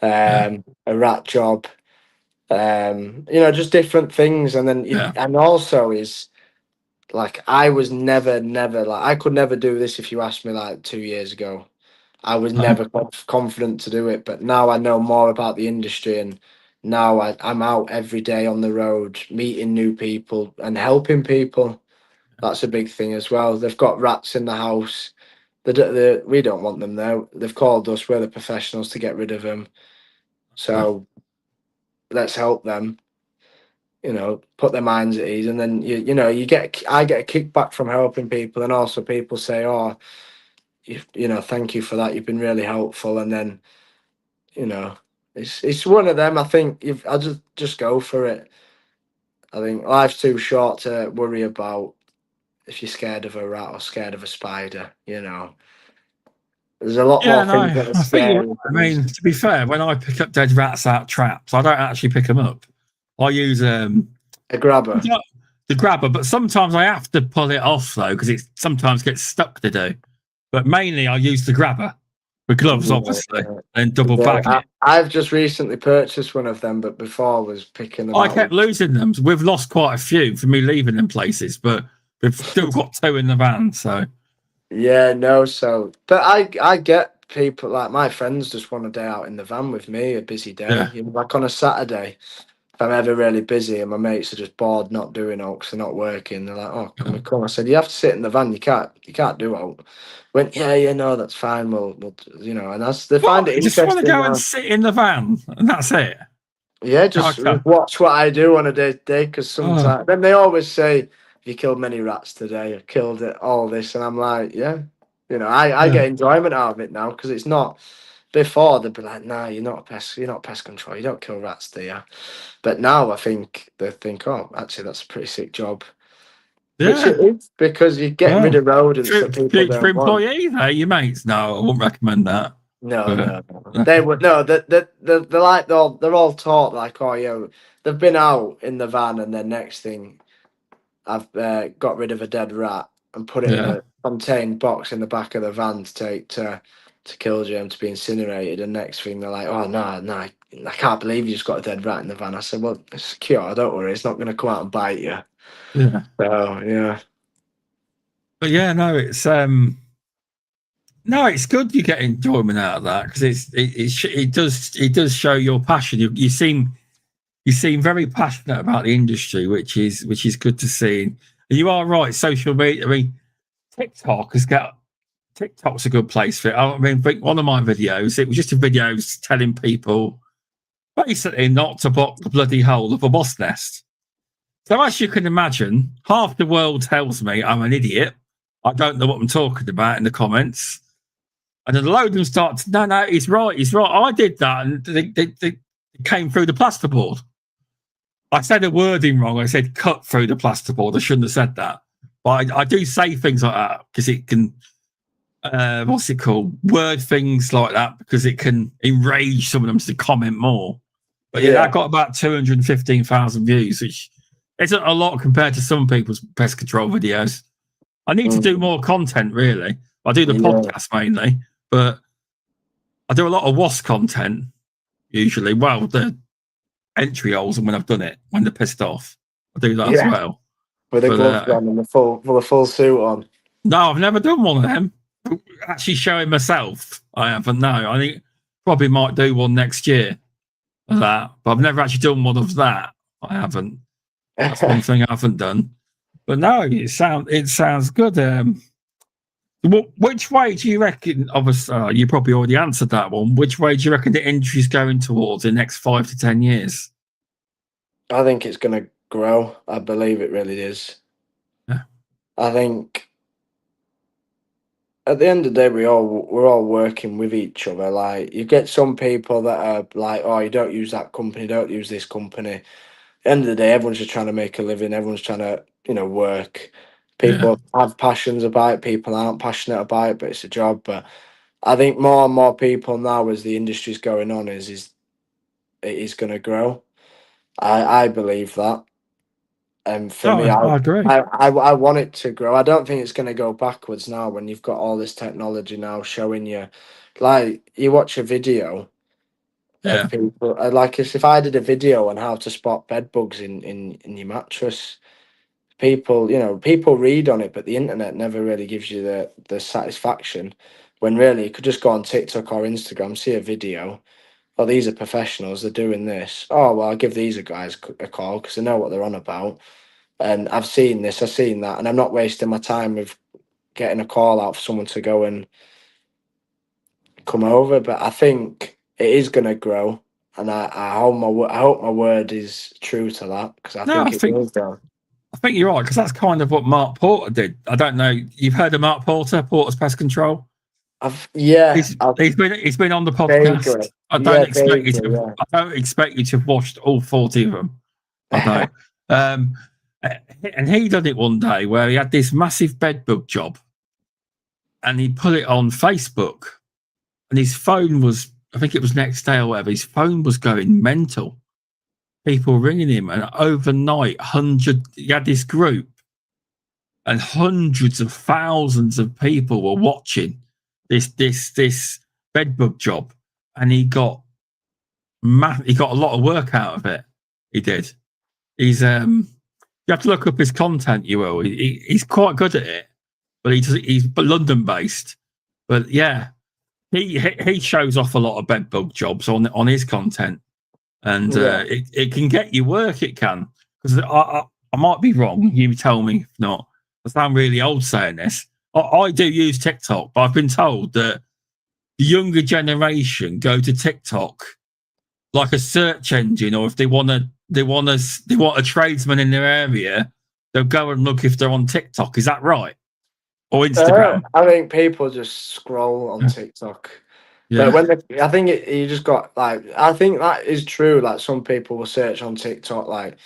A: Yeah.
B: a rat job, just different things, and then
A: Yeah.
B: and also is. Like I was never like I could never do this if you asked me like 2 years ago. I was
A: No.
B: never confident to do it, but now I know more about the industry, and now I'm out every day on the road, meeting new people and helping people. That's a big thing as well. They've got rats in the house. We don't want them there. They've called us. We're the professionals to get rid of them. So let's help them, put their minds at ease. And then, I get a kickback from helping people. And also people say, oh, thank you for that. You've been really helpful. And then, it's one of them. I think I just go for it. I think life's too short to worry about if you're scared of a rat or scared of a spider. There's a lot
A: Yeah,
B: more
A: no,
B: things that are
A: I think you're
B: scary.
A: right. I mean, to be fair, when I pick up dead rats out traps, I don't actually pick them up. I use
B: A grabber.
A: the grabber, but sometimes I have to pull it off though because it sometimes gets stuck to do. But mainly I use the grabber with gloves, obviously, and double bagging it.
B: I've just recently purchased one of them, but before I was picking them
A: I
B: out.
A: kept losing them. We've lost quite a few for me leaving them places, but we've still got 2 in the van. So
B: Yeah, no, but I get people like my friends just want a day out in the van with me, a busy day.
A: yeah,
B: Like on a Saturday, if I'm ever really busy and my mates are just bored, not doing all because they're not working, they're like, "Oh, can we come?" I said, "You have to sit in the van. You can't do all." Went, yeah, no, that's fine. We'll and they find
A: what?
B: it
A: You just want to
B: interesting
A: go and
B: now.
A: sit in the van, and that's it.
B: Yeah, just
A: Okay.
B: watch what I do on a day to day because
A: Oh,
B: sometimes then they always say, "Have you killed many rats today? I've killed it, all this," and I'm like, yeah, I
A: yeah.
B: get enjoyment out of it now because it's not. Before they'd be like, "Nah, you're not pest control. You don't kill rats, do you?" But now I think they think, "Oh, actually, that's a pretty sick job," which
A: Yeah.
B: it is because you're getting rid
A: Well,
B: of rodents that people
A: future
B: don't want.
A: employee, there, your mates. No, I wouldn't recommend that.
B: No,
A: But
B: no, no. They would no. They're like they're all taught like, oh yeah, they've been out in the van and then next thing I've got rid of a dead rat and put it in
A: yeah,
B: a contained box in the back of the van to take to kill Jim to be incinerated. And next thing they're like, oh no, no, I can't believe you just got a dead rat in the van. I said, well, it's secure. Don't worry, it's not going to come out and bite you.
A: yeah.
B: So yeah,
A: But yeah, no, it's good you get enjoyment out of that because it does show your passion. You seem very passionate about the industry, which is good to see. And you are right. Social media. I mean, TikTok's a good place for it. I mean, one of my videos, it was just a video telling people basically not to block the bloody hole of a wasp nest. So as you can imagine, half the world tells me I'm an idiot. I don't know what I'm talking about in the comments. And then a load of them start, no, he's right. I did that. And they came through the plasterboard. I said a wording wrong. I said cut through the plasterboard. I shouldn't have said that. But I do say things like that because it can, what's it called? Word things like that because it can enrage some of them to comment more. But yeah, that got about 215,000 views, which isn't a lot compared to some people's pest control videos. I need to do more content, really. I do the podcast mainly, but I do a lot of wasp content usually. Well, the entry holes and when I've done it, when they're pissed off, I do that as well.
B: with the gloves on and the full suit on.
A: No, I've never done one of them. Actually showing myself, I haven't. No, I think probably might do one next year of that, but I've never actually done one of that. I haven't. That's one thing I haven't done. But no, it sounds good. Which way do you reckon? Obviously, you probably already answered that one. Which way do you reckon the industry's going towards in the next 5 to 10 years?
B: I think it's going to grow. I believe it really is.
A: Yeah.
B: I think at the end of the day, we're all working with each other. Like you get some people that are like, "Oh, you don't use that company, don't use this company." At the end of the day, everyone's just trying to make a living. Everyone's trying to, work. People have passions about it. People aren't passionate about it, but it's a job. But I think more and more people now, as the industry's going on, it is going to grow. I believe that. And for me,
A: I agree.
B: I want it to grow. I don't think it's going to go backwards now when you've got all this technology now showing you, like you watch a video of
A: Yeah.
B: people, like if I did a video on how to spot bed bugs in your mattress, people read on it, but the internet never really gives you the satisfaction. When really you could just go on TikTok or Instagram, see a video. Oh, these are professionals. They're doing this. Oh, well, I'll give these guys a call because they know what they're on about. And I've seen this, I've seen that, and I'm not wasting my time with getting a call out for someone to go and come over. But I think it is going to grow. and I hope my word is true to that, because I
A: No,
B: think it will go.
A: I think you're right, because that's kind of what Mark Porter did. I don't know. You've heard of Mark Porter, Porter's Pest Control?
B: I've
A: He's been on the
B: vaguely,
A: podcast.
B: vaguely, yeah.
A: I don't expect you to have watched all 40 of them. I don't. And he done it one day where he had this massive bedbug job, and he put it on Facebook, and his phone was, I think it was next day or whatever, his phone was going mental. People ringing him, and overnight, he had this group, and hundreds of thousands of people were watching this bedbug job, and he got a lot of work out of it. He did. He's you have to look up his content. You will. He's quite good at it, but he's London based. But yeah, he shows off a lot of bedbug jobs on his content, and it can get you work. It can, because I might be wrong. You tell me if not. I sound really old saying this. I do use TikTok, but I've been told that the younger generation go to TikTok like a search engine, or if they want a tradesman in their area, they'll go and look if they're on TikTok. Is that right? Or Instagram?
B: I think people just scroll on TikTok.
A: Yeah.
B: But I think you just got, like, I think that is true. Like, some people will search on TikTok. Like,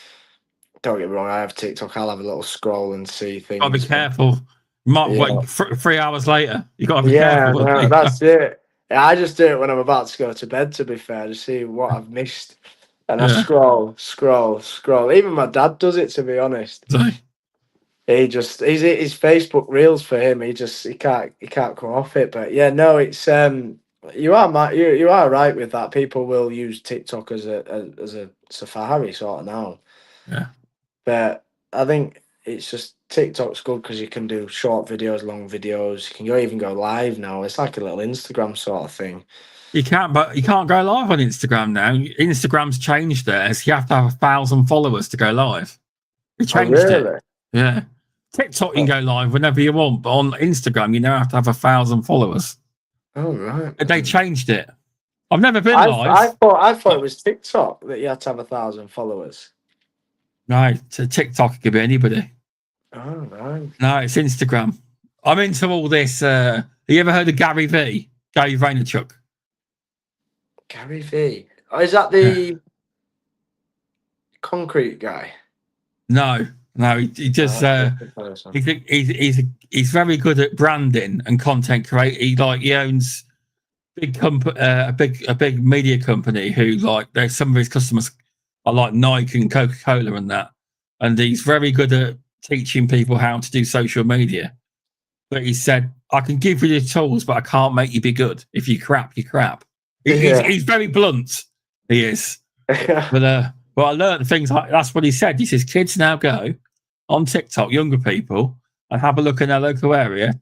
B: don't get me wrong, I have TikTok. I'll have a little scroll and see things.
A: Gotta be careful. You might wait 3 hours later. You gotta be careful.
B: Yeah, that's it. Yeah, I just do it when I'm about to go to bed, to be fair, to see what I've missed. And I scroll. Even my dad does it, to be honest. His Facebook Reels for him. He can't come off it. But yeah, no, it's you are right with that. People will use TikTok as a safari sort of now.
A: Yeah.
B: But I think it's just TikTok's good because you can do short videos, long videos. You can even go live now. It's like a little Instagram sort of thing.
A: You can't go live on Instagram now. Instagram's changed theirs. You have to have 1,000 followers to go live. They changed it. Yeah. TikTok you can go live whenever you want, but on Instagram you now have to have 1,000 followers.
B: Oh right.
A: They changed it. I've never been live.
B: I thought it was TikTok that you had to have 1,000 followers.
A: No, to TikTok it could be anybody.
B: Oh right.
A: No, it's Instagram. I'm into all this. Have you ever heard of Gary Vaynerchuk?
B: Gary V. Oh, is that the concrete guy?
A: No, he just he's very good at branding and content creating. He owns a big media company who, like, there's some of his customers are like Nike and Coca-Cola and that, and he's very good at teaching people how to do social media. But he said, I can give you the tools, but I can't make you be good. If you crap, you crap. He's very blunt. He is. But I learned things like, that's what he said. He says, kids now go on TikTok, younger people, and have a look in their local area.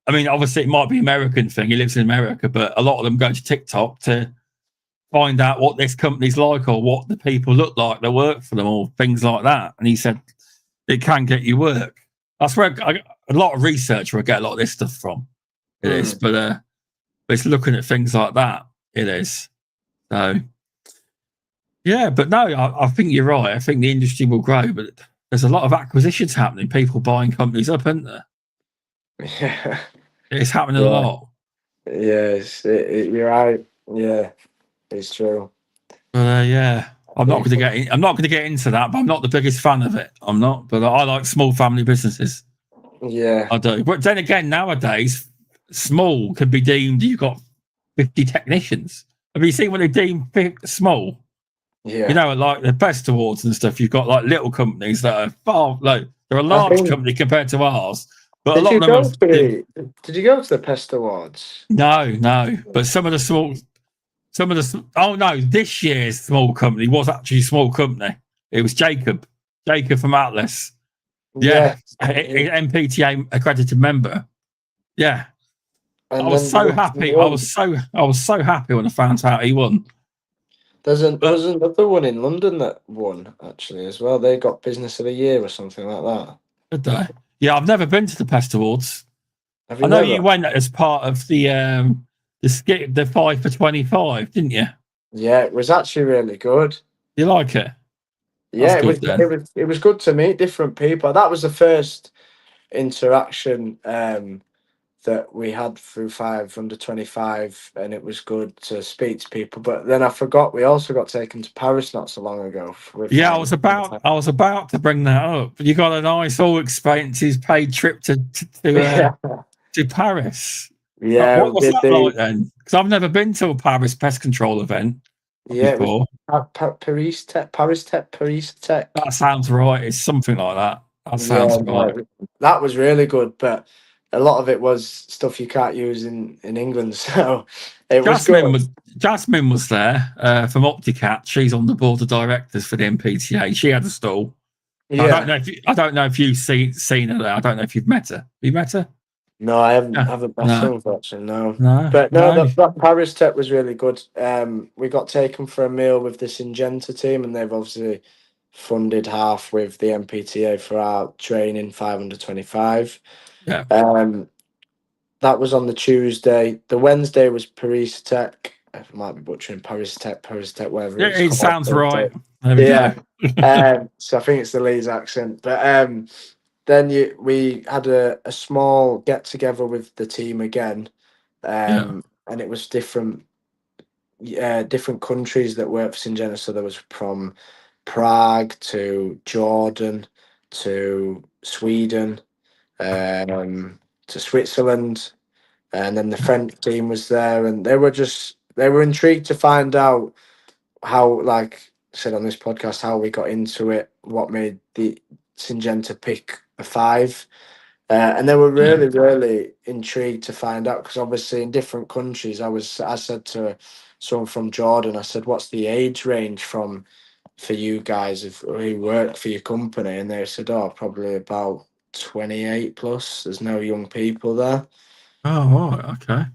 A: I mean, obviously it might be an American thing. He lives in America, but a lot of them go to TikTok to find out what this company's like, or what the people look like that work for them, or things like that. And he said, it can get you work. That's where a lot of research where I get a lot of this stuff from. It is, but it's looking at things like that. It is. So, yeah, but no, I think you're right. I think the industry will grow, but there's a lot of acquisitions happening. People buying companies up, isn't there?
B: Yeah,
A: it's happening a lot.
B: Yes, you're right. Yeah, it's true.
A: But yeah, I'm not going to get into that. But I'm not the biggest fan of it. I'm not. But I like small family businesses.
B: Yeah,
A: I do. But then again, nowadays, small can be deemed you've got 50 technicians. Have you seen when they deem small?
B: Yeah,
A: you know, like the Pest Awards and stuff. You've got like little companies that are far, like, they're a large company compared to ours. But
B: did you go to the Pest Awards?
A: No. But this year's small company was actually a small company. It was Jacob from Atlas. Yeah, NPTA accredited member. Yeah, and I was so happy. I was so happy when I found out he won.
B: There's another one in London that won actually as well. They got Business of the Year or something like that.
A: Did they? Yeah, I've never been to the Pest Awards. I know you went as part of the 5 for 25, didn't you?
B: Yeah, it was actually really good.
A: You like it? That's
B: Yeah, it
A: good
B: was
A: then.
B: it was good to meet different people. That was the first interaction that we had through 5 under 25, and it was good to speak to people. But then I forgot we also got taken to Paris not so long ago with
A: Yeah,
B: 5 under 25.
A: I was about to bring that up. You got a nice all expenses paid trip
B: Yeah,
A: to Paris.
B: yeah,
A: What
B: we
A: was
B: did
A: that
B: the
A: like then? Because I've never been to a Paris pest control event
B: yeah, it was
A: before.
B: Paris Tech, Paris Tech.
A: That sounds right. It's something like that. That
B: Yeah,
A: sounds right.
B: no, that was really good, but a lot of it was stuff you can't use in England, so it was
A: Jasmine
B: good.
A: was Jasmine was there from Opticat. She's on the board of directors for the NPTA. She had a stall.
B: Yeah.
A: I don't know if you've seen her there. I don't know if you've met her. Have you met her?
B: No, I
A: Yeah.
B: haven't met
A: No.
B: her, unfortunately, no.
A: No.
B: But no,
A: No.
B: that Paris Tech was really good. We got taken for a meal with the Syngenta team, and they've obviously funded half with the NPTA for our training 525.
A: Yeah.
B: That was on the Tuesday. The Wednesday was Paris Tech. I might be butchering Paris Tech, whatever
A: Yeah.
B: it's
A: It
B: called.
A: sounds right. There we go.
B: Yeah. So I think it's the Leeds accent. But then we had a small get together with the team again,
A: Yeah.
B: and it was different countries that worked for Syngenta. So there was from Prague to Jordan to Sweden to Switzerland, and then the French team was there, and they were intrigued to find out how, like I said on this podcast, how we got into it, what made the Syngenta pick the five. And they were
A: Yeah.
B: really intrigued to find out, because obviously in different countries, I said to someone from Jordan, I said, "What's the age range for you guys who work for your company?" And they said, "Oh, probably about 28 plus. There's no young people there,
A: Oh, right. Okay.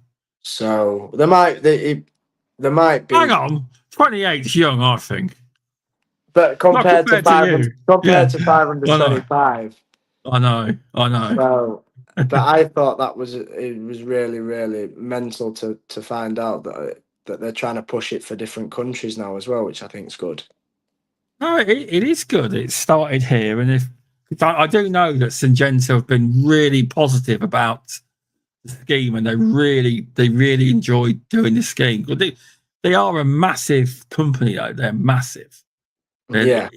B: so there might
A: Hang
B: be."
A: on. 28's young, I think.
B: But
A: Not
B: compared to
A: compared to you. Yeah. I know.
B: 525,
A: I know. I know.
B: so but I thought it was really mental to find out that they're trying to push it for different countries now as well, which I think is good.
A: No, it is good. It started here, and if I do know that Syngenta have been really positive about the scheme, and they really enjoyed doing the scheme. But they are a massive company, though. They're massive. They're,
B: Yeah.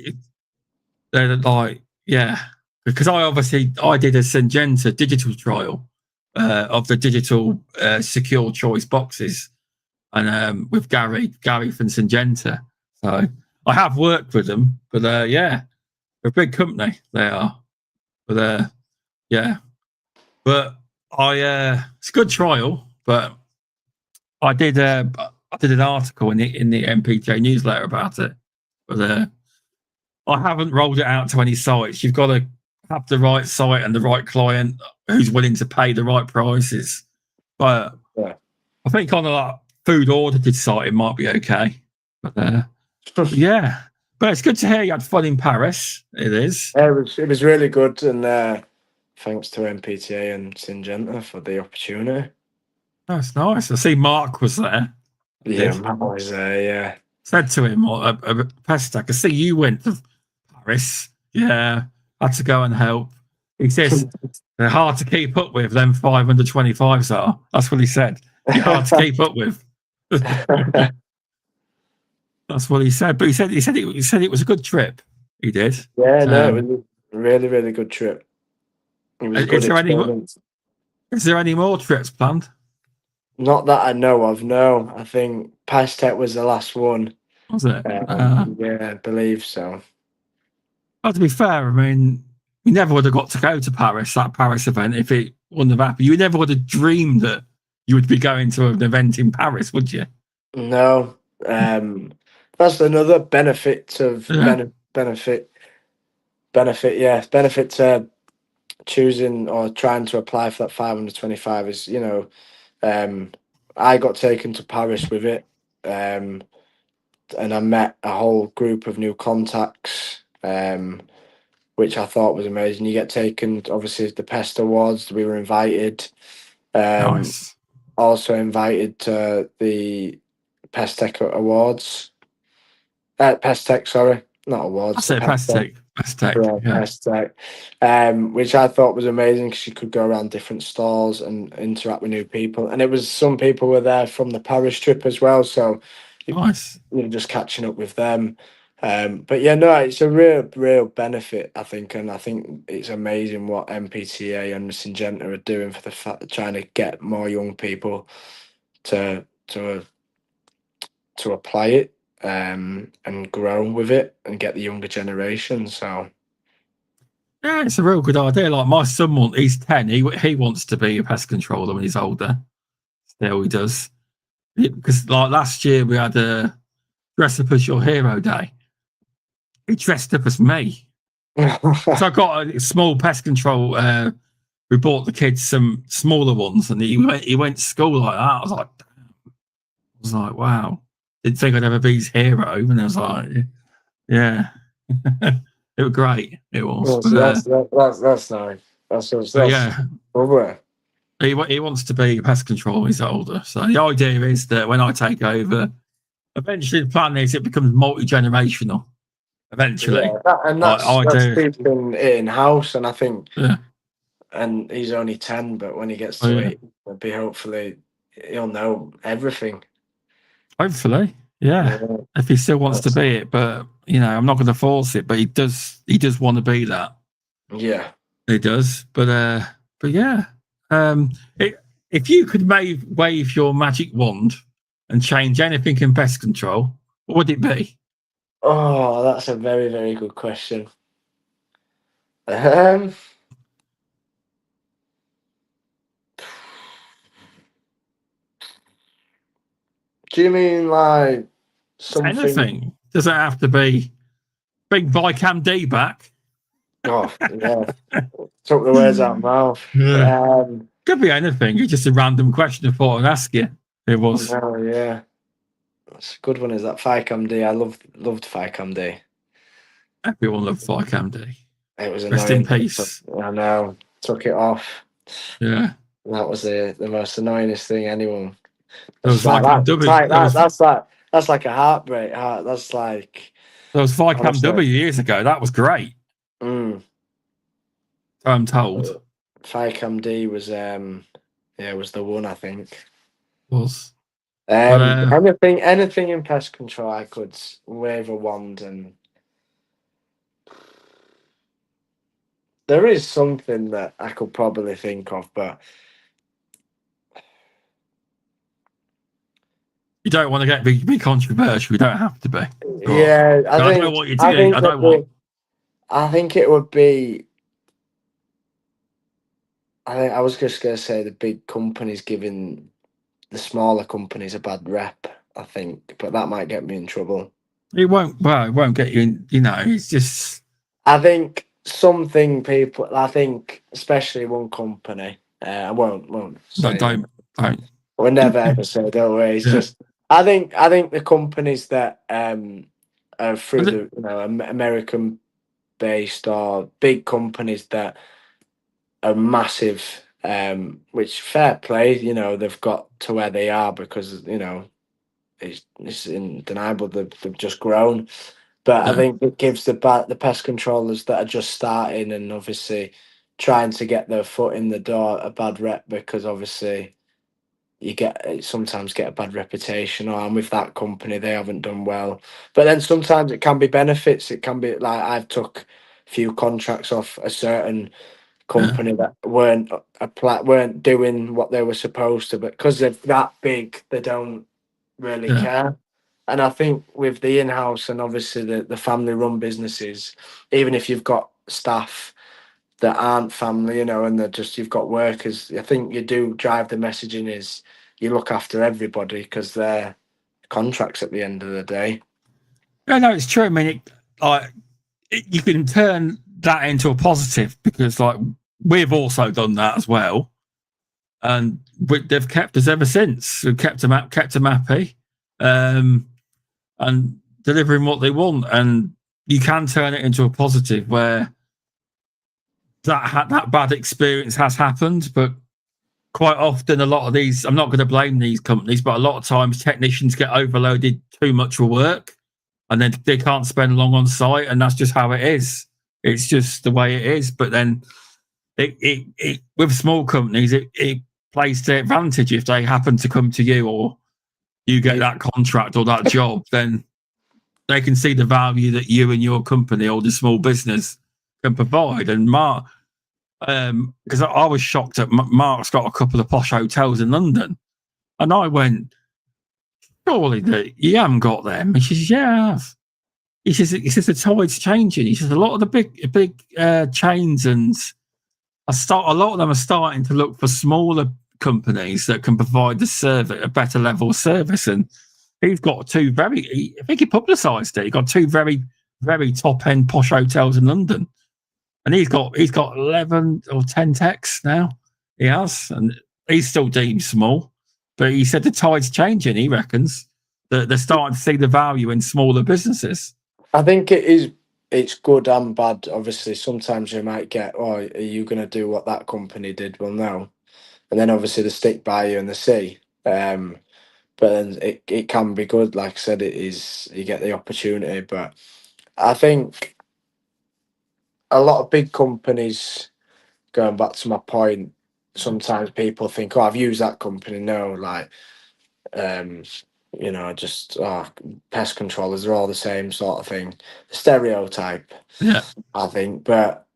A: they're like, yeah, because I did a Syngenta digital trial of the digital secure choice boxes, and with Gary from Syngenta. So I have worked with them, but yeah, they're a big company. They are, but yeah, but it's a good trial. But I did an article in the MPJ newsletter about it, but I haven't rolled it out to any sites. You've got to have the right site and the right client who's willing to pay the right prices. But
B: Yeah.
A: I think on a food audited site, it might be okay. But yeah, but it's good to hear you had fun in Paris. It is.
B: It was really good, and thanks to NPTA and Syngenta for the opportunity.
A: That's nice. I see Mark was there.
B: Yeah,
A: Did
B: Matt was there. Yeah.
A: said to him, Pesta, I see you went to Paris. Yeah, had to go and help. He says they're hard to keep up with. Them 525s are. That's what he said. You're hard to keep up with. That's what he said. But he said it was a good trip. He did.
B: Yeah, no, it was a really good trip. It was a good
A: Is there
B: experience.
A: any more trips planned?
B: Not that I know of, no. I think Past Tech was the last one.
A: Was it?
B: Yeah, I believe so.
A: Well, to be fair, I mean, we never would have got to go to Paris, that Paris event, if it wouldn't have happened. You never would have dreamed that you would be going to an event in Paris, would you?
B: No, that's another benefit of
A: Yeah.
B: benefit to choosing or trying to apply for that 525 is, I got taken to Paris with it, and I met a whole group of new contacts, which I thought was amazing. You get taken, obviously, the Pest Awards. We were invited.
A: Nice.
B: Also invited to the Pest Tech Awards. Pest Tech, sorry, not
A: I
B: awards. The
A: say
B: Pest Tech.
A: Pest Tech,
B: Yeah,
A: yeah.
B: Pest Tech, which I thought was amazing because you could go around different stalls and interact with new people. And it was some people were there from the Paris trip as well, so
A: Nice.
B: you're just catching up with them. But yeah, no, it's a real benefit, I think, and I think it's amazing what NPTA and Syngenta are doing for the fact of trying to get more young people to apply it and grow with it and get the younger generation. So
A: Yeah, it's a real good idea. Like my son, he's 10. He wants to be a pest controller when he's older. Still, he does. Because like last year we had a dress up as your hero day. He dressed up as me. So I got a small pest control. We bought the kids some smaller ones, and he went to school like that. I was like, damn. I was like, wow. Didn't think I'd ever be his hero, and I was like, yeah. It was great. It was.
B: So that's nice.
A: But
B: That's
A: yeah,
B: lovely.
A: he wants to be a pest controller when he's older. So the idea is that when I take over, eventually the plan is it becomes multi-generational. Eventually,
B: Yeah, and
A: I
B: that's
A: do.
B: keeping it in house, and I think,
A: Yeah.
B: and he's only 10, but when he gets
A: Oh,
B: to
A: yeah.
B: 8, it'll be hopefully he'll know everything.
A: Hopefully, yeah.
B: Yeah,
A: If he still wants to be it, but I'm not going to force it. But he does. He does want to be that.
B: yeah.
A: He does. But yeah. If you could wave your magic wand and change anything in pest control, what would it be?
B: Oh, that's a very good question. Um, do you mean like something?
A: Anything. Doesn't have to be big Vicam D back.
B: Oh, yeah. Took the words out of my mouth.
A: Yeah. Could be anything. It's just a random question I thought I'd ask you. It was.
B: Oh, yeah. That's a good one, is that FICAM D? I loved FICAM D.
A: Everyone loved Vicam D.
B: It was
A: Rest in
B: annoying.
A: peace.
B: I know. Took it off.
A: Yeah.
B: That was the most annoyingest thing anyone.
A: There was
B: Like
A: Vicam
B: that.
A: W.
B: That's like a heartbreak. That's like.
A: There was Vicam
B: honestly.
A: W years ago. That was great. I'm told.
B: FICAM D was was the one, I think.
A: Was.
B: Anything in pest control, I could wave a wand and. There is something that I could probably think of, but
A: You don't want to be controversial. You don't have to be.
B: yeah, I
A: don't know what you're doing.
B: I think it would be. I was just going to say the big companies giving the smaller companies a bad rep, I think, but that might get me in trouble.
A: It won't. Well, it won't get you in. It's just.
B: I think I think especially one company. I won't say.
A: Don't.
B: We'll never ever say don't worry. It's just. I think the companies that are through the American based or big companies that are massive, which fair play, they've got to where they are because it's undeniable they've just grown. But I think it gives the pest controllers that are just starting and obviously trying to get their foot in the door a bad rep because obviously you sometimes get a bad reputation, or and with that company they haven't done well. But then sometimes it can be benefits. It can be like I've took a few contracts off a certain company that weren't doing what they were supposed to, but because they're that big, they don't really care. And I think with the in-house and obviously the family-run businesses, even if you've got staff that aren't family, and they're just you've got workers, I think you do drive the messaging is you look after everybody because they're contracts at the end of the day.
A: Yeah, no, it's true. I mean, you can turn that into a positive because, we've also done that as well, and they've kept us ever since. We've kept them happy, and delivering what they want. And you can turn it into a positive where that bad experience has happened, but quite often a lot of these, I'm not going to blame these companies, but a lot of times technicians get overloaded too much for work, and then they can't spend long on site, and that's just how it is. It's just the way it is. But then it with small companies, it plays to advantage if they happen to come to you, or you get that contract or that job, then they can see the value that you and your company or the small business can provide. And Mark, because I was shocked at Mark's got a couple of posh hotels in London, and I went, surely you haven't got them. He says, yeah, I have. He says the tide's changing. He says a lot of the big chains and a lot of them are starting to look for smaller companies that can provide the service, a better level of service. And he's got two I think he publicised it. He got two very, very top end posh hotels in London, and he's got 11 or 10 techs now. He has, and he's still deemed small, but he said the tide's changing. He reckons that they're starting to see the value in smaller businesses.
B: I think it is. It's good and bad. Obviously, sometimes you might get, "Oh, are you going to do what that company did?" Well, no, and then obviously they stick by you and they see. But then it can be good. Like I said, it is, you get the opportunity. But I think a lot of big companies, going back to my point, sometimes people think, "Oh, I've used that company." No, like, just pest controllers are all the same sort of thing. The stereotype,
A: Yeah,
B: I think. But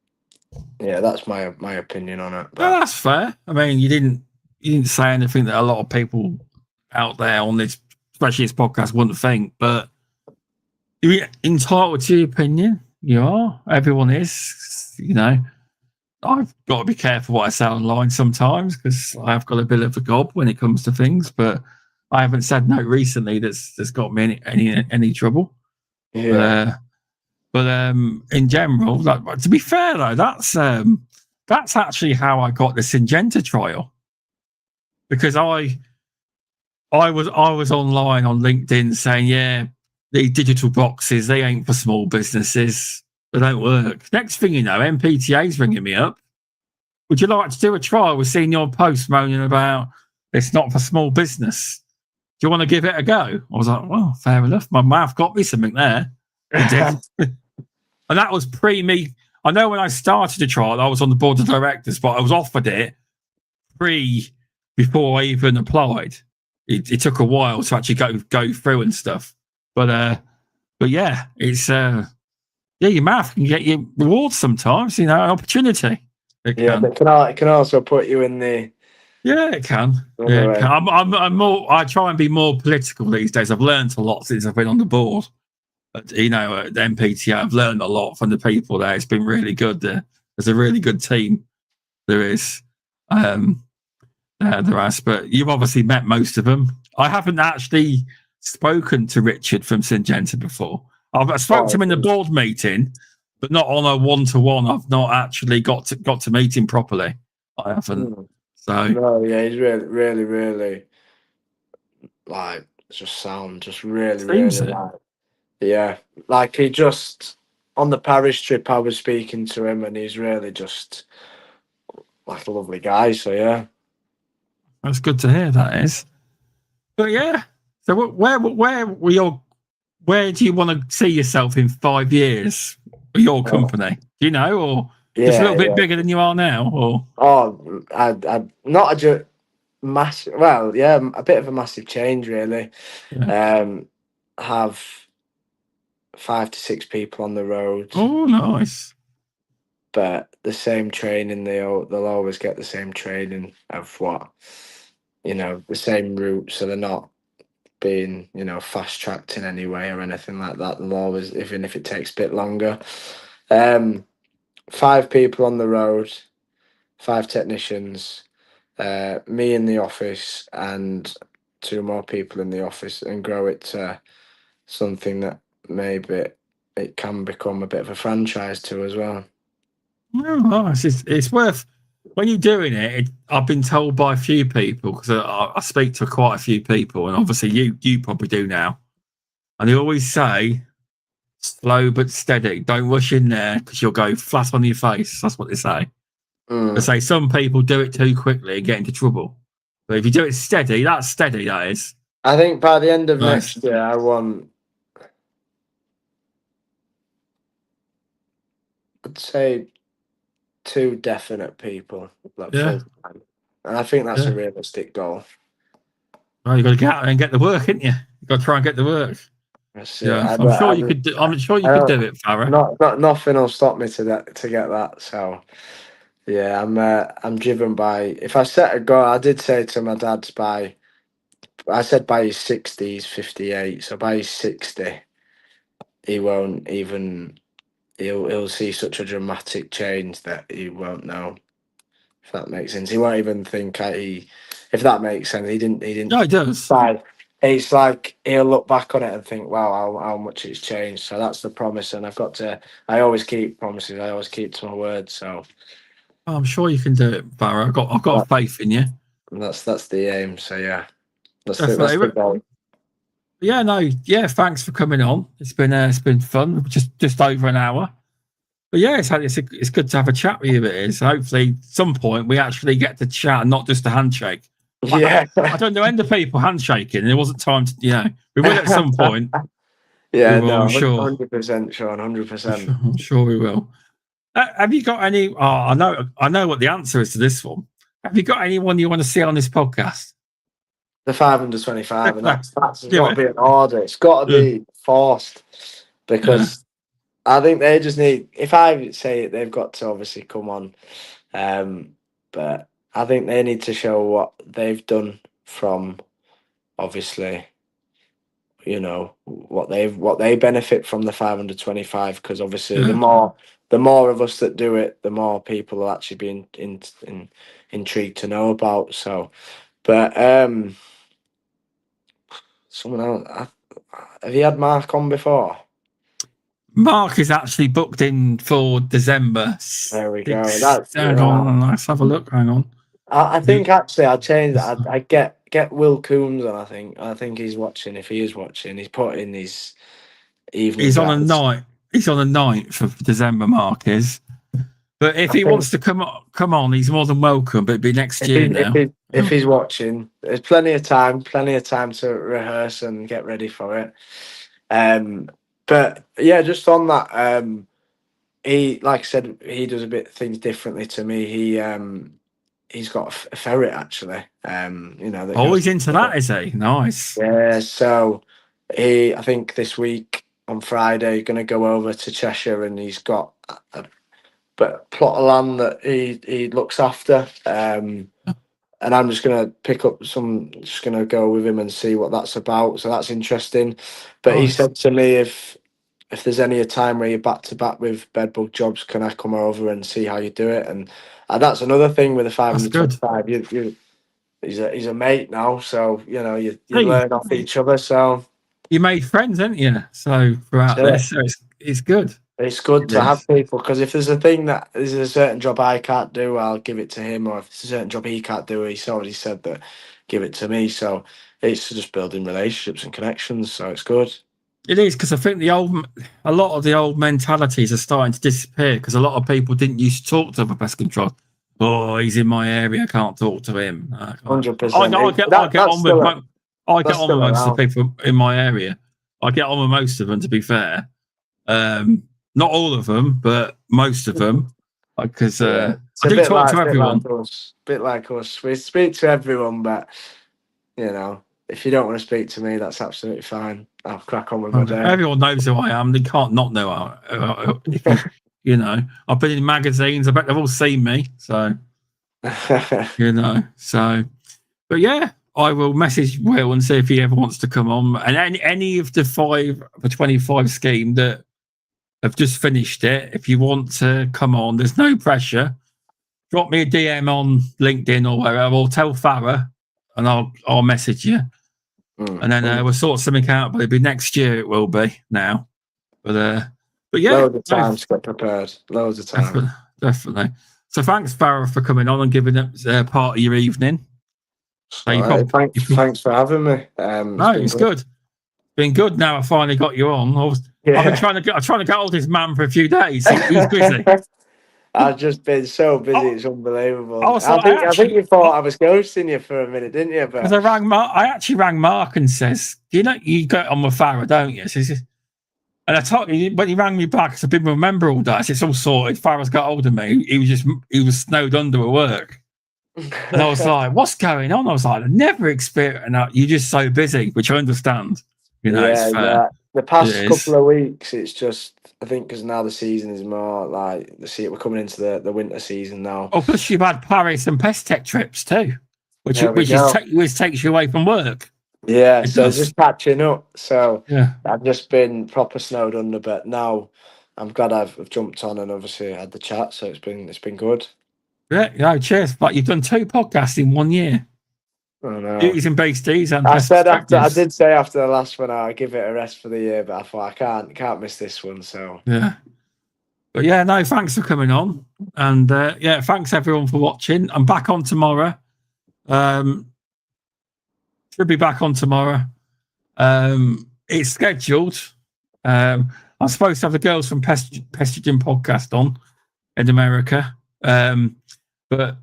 B: yeah, that's my opinion on it. But
A: well, that's fair. I mean, you didn't say anything that a lot of people out there on this, especially this podcast, wouldn't think. But you're entitled to your opinion. You are. Everyone is. I've got to be careful what I say online sometimes, because I've got a bit of a gob when it comes to things. But I haven't said no recently that's got me any trouble.
B: yeah,
A: But in general, to be fair though, that's actually how I got the Syngenta trial, because I was online on LinkedIn saying, yeah, the digital boxes, they ain't for small businesses. They don't work. Next thing you know, NPTA's ringing me up. Would you like to do a trial? We've seen your post moaning about it's not for small business. Do you want to give it a go? I was like, well, fair enough. My mouth got me something there. It did. And that was me. I know when I started the trial, I was on the board of directors, but I was offered it before I even applied. It took a while to actually go through and stuff. But yeah, it's your mouth can get you rewards sometimes. An opportunity. It
B: yeah,
A: can.
B: but it can also put you in the.
A: Yeah, it can.
B: Yeah,
A: it can. I'm more. I try and be more political these days. I've learned a lot since I've been on the board. At the NPTA, I've learned a lot from the people there. It's been really good. There's a really good team. There is. But you've obviously met most of them. I haven't actually spoken to Richard from Syngenta before. I've spoken to him in the board meeting, but not on a one-to-one. I've not actually got to meet him properly. I haven't. So
B: no, yeah, he's really, really, really, like, just really,
A: seems
B: really
A: it.
B: like, yeah, like he just, on the Paris trip, I was speaking to him, and he's really just like a lovely guy. So yeah,
A: That's good to hear. That is. But yeah. So where do you want to see yourself in 5 years? Your company, do you know, or just a little bit bigger than you are now, or?
B: Oh, I not a massive. Well, yeah, a bit of a massive change, really.
A: Yeah.
B: Have 5 to 6 people on the road.
A: Oh, nice.
B: But the same training, they'll always get the same training of the same route, so they're not being fast tracked in any way or anything like that. They'll always, even if it takes a bit longer. 5 people on the road, 5 technicians, me in the office, and 2 more people in the office, and grow it to something that maybe it can become a bit of a franchise to as well.
A: Oh, nice. It's worth, when you're doing it. I've been told by a few people, because I speak to quite a few people, and obviously you probably do now, and they always say slow but steady. Don't rush in there, because you'll go flat on your face. That's what they say. I say some people do it too quickly and get into trouble. But if you do it steady, that's steady, that is.
B: I think by the end of
A: Nice.
B: next year, I want, I'd say 2 definite people, like
A: Yeah.
B: full time. And I think that's
A: Yeah.
B: a realistic goal.
A: Well, you got to get out there and get the work, haven't you? You got to try and get the work.
B: That's it.
A: Yeah, I'm sure you could. I'm sure you could do it, Farah.
B: Nothing will stop me to get that. So yeah, I'm driven by. If I set a goal, I did say to my dad I said by his 60, he's 58. So by his 60, he won't even. He'll see such a dramatic change that he won't know. If that makes sense, he won't even think if that makes sense, he didn't.
A: No, it does.
B: It's like he'll look back on it and think, "Wow, how much it's changed." So that's the promise, and I've got to. I always keep promises. I always keep to my word. So
A: I'm sure you can do it, Farah. I've got faith in you.
B: that's the aim. So yeah, that's
A: Definitely.
B: the goal.
A: Yeah, no, yeah. Thanks for coming on. It's been fun. Just over an hour. But yeah, it's good to have a chat with you. It is. Hopefully, at some point we actually get to chat and not just a handshake.
B: Yeah,
A: I don't know any people handshaking, and it wasn't time to. We will at some point.
B: Yeah,
A: will,
B: no,
A: I'm sure.
B: 100%, Sean, 100%.
A: I'm sure we will. Have you got any? Oh, I know what the answer is to this one. Have you got anyone you want to see on this podcast?
B: The 525, and that's got to
A: Yeah.
B: be an order. It's got to be forced because I think they just need. If I say it, they've got to obviously come on, but I think they need to show what they've done from, obviously, what they benefit from the 525. Because obviously, the more of us that do it, the more people will actually be intrigued to know about. So, but someone else. Have you had Mark on before?
A: Mark is actually booked in for December.
B: There we go.
A: Hang on, let's have a look. Hang on.
B: I think actually I'll change that. I get Will Coombs on. I think he's watching. If he is watching, he's put in his evening.
A: He's on a night. He's on the 9th of December. Mark is. But if he wants to come on, he's more than welcome. But it'd be next year now.
B: If he's watching, there's plenty of time to rehearse and get ready for it. But yeah, just on that, he, like I said, he does things differently to me. He's got a ferret actually.
A: He's into that, is he? Nice.
B: Yeah. So I think this week on Friday, going to go over to Cheshire, and he's got a plot of land that he looks after. And I'm just going to pick up just going to go with him and see what that's about. So that's interesting. But he said to me, if there's any time where you're back to back with bedbug jobs, can I come over and see how you do it? And that's another thing with the 525. He's a mate now, so you learn off each other. So
A: you made friends, haven't you? So throughout this, so it's good.
B: It's good to have people, because if there's a certain job I can't do, I'll give it to him, or if there's a certain job he can't do, he's already said that, give it to me. So it's just building relationships and connections. So it's good.
A: It is, because I think a lot of the old mentalities are starting to disappear, because a lot of people didn't used to talk to other pest control. Oh, he's in my area, I can't talk to him.
B: 100%.
A: I get on with most of the people in my area. I get on with most of them, to be fair. Not all of them, but most of them, because I do talk to everyone.
B: Bit like us. We speak to everyone, but if you don't want to speak to me, that's absolutely fine. I'll crack on with my day.
A: Everyone knows who I am. They can't not know. I've been in magazines. I bet they've all seen me. So, So, but yeah, I will message Will and see if he ever wants to come on. And any of the 5 for 25 scheme that have just finished it, if you want to come on, there's no pressure. Drop me a DM on LinkedIn or wherever, or tell Farah, and I'll message you. And then we'll sort something out, but it'll be next year. It will be now, but yeah,
B: loads of time to get prepared. Loads of time,
A: definitely. So thanks, Farah, for coming on and giving up part of your evening.
B: Thanks for having me.
A: It's good. Been good. Now I finally got you on. I've been trying to get hold of this man for a few days. He's busy.
B: I've just been so busy,
A: Oh,
B: it's unbelievable.
A: also,
B: I think you thought I was ghosting you for a minute, didn't you?
A: because
B: But
A: I actually rang Mark and says, you know, you go on with Farah, don't you? Says, and I told you when he rang me back, because I didn't remember all that. It's all sorted. Farah's got hold of me. He was snowed under at work. And I was like, what's going on? I was like, I never experienced that. You're just so busy, which I understand. You know, it's
B: yeah,
A: fair.
B: yeah. The
A: It
B: past
A: is.
B: couple of weeks, it's just I think because now the season is more like we're coming into the winter season now.
A: Oh, plus you've had Paris and Pest Tech trips too,
B: There we
A: which is
B: go.
A: which takes you away from work.
B: Yeah,
A: It
B: so
A: does.
B: just catching up. So
A: Yeah.
B: I've just been proper snowed under, but now I'm glad I've jumped on and obviously had the chat. So it's been good.
A: Yeah. No, cheers. But you've done 2 podcasts in 1 year.
B: I know.
A: Beauties and Beasties and
B: I
A: Pest
B: said I
A: Perspectives.
B: did say after the last one, I'll give it a rest for the year, but I thought I can't miss this one. So
A: Yeah. But yeah, no, thanks for coming on. And yeah, thanks everyone for watching. I'm back on tomorrow. Should be back on tomorrow. It's scheduled. I'm supposed to have the girls from Pestogen podcast on in America. But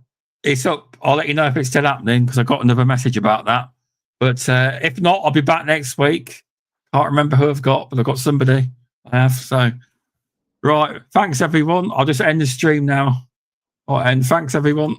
A: it's up. I'll let you know if it's still happening because I got another message about that. But if not, I'll be back next week. Can't remember who I've got, but I've got somebody I have. So, right. Thanks, everyone. I'll just end the stream now. And thanks, everyone.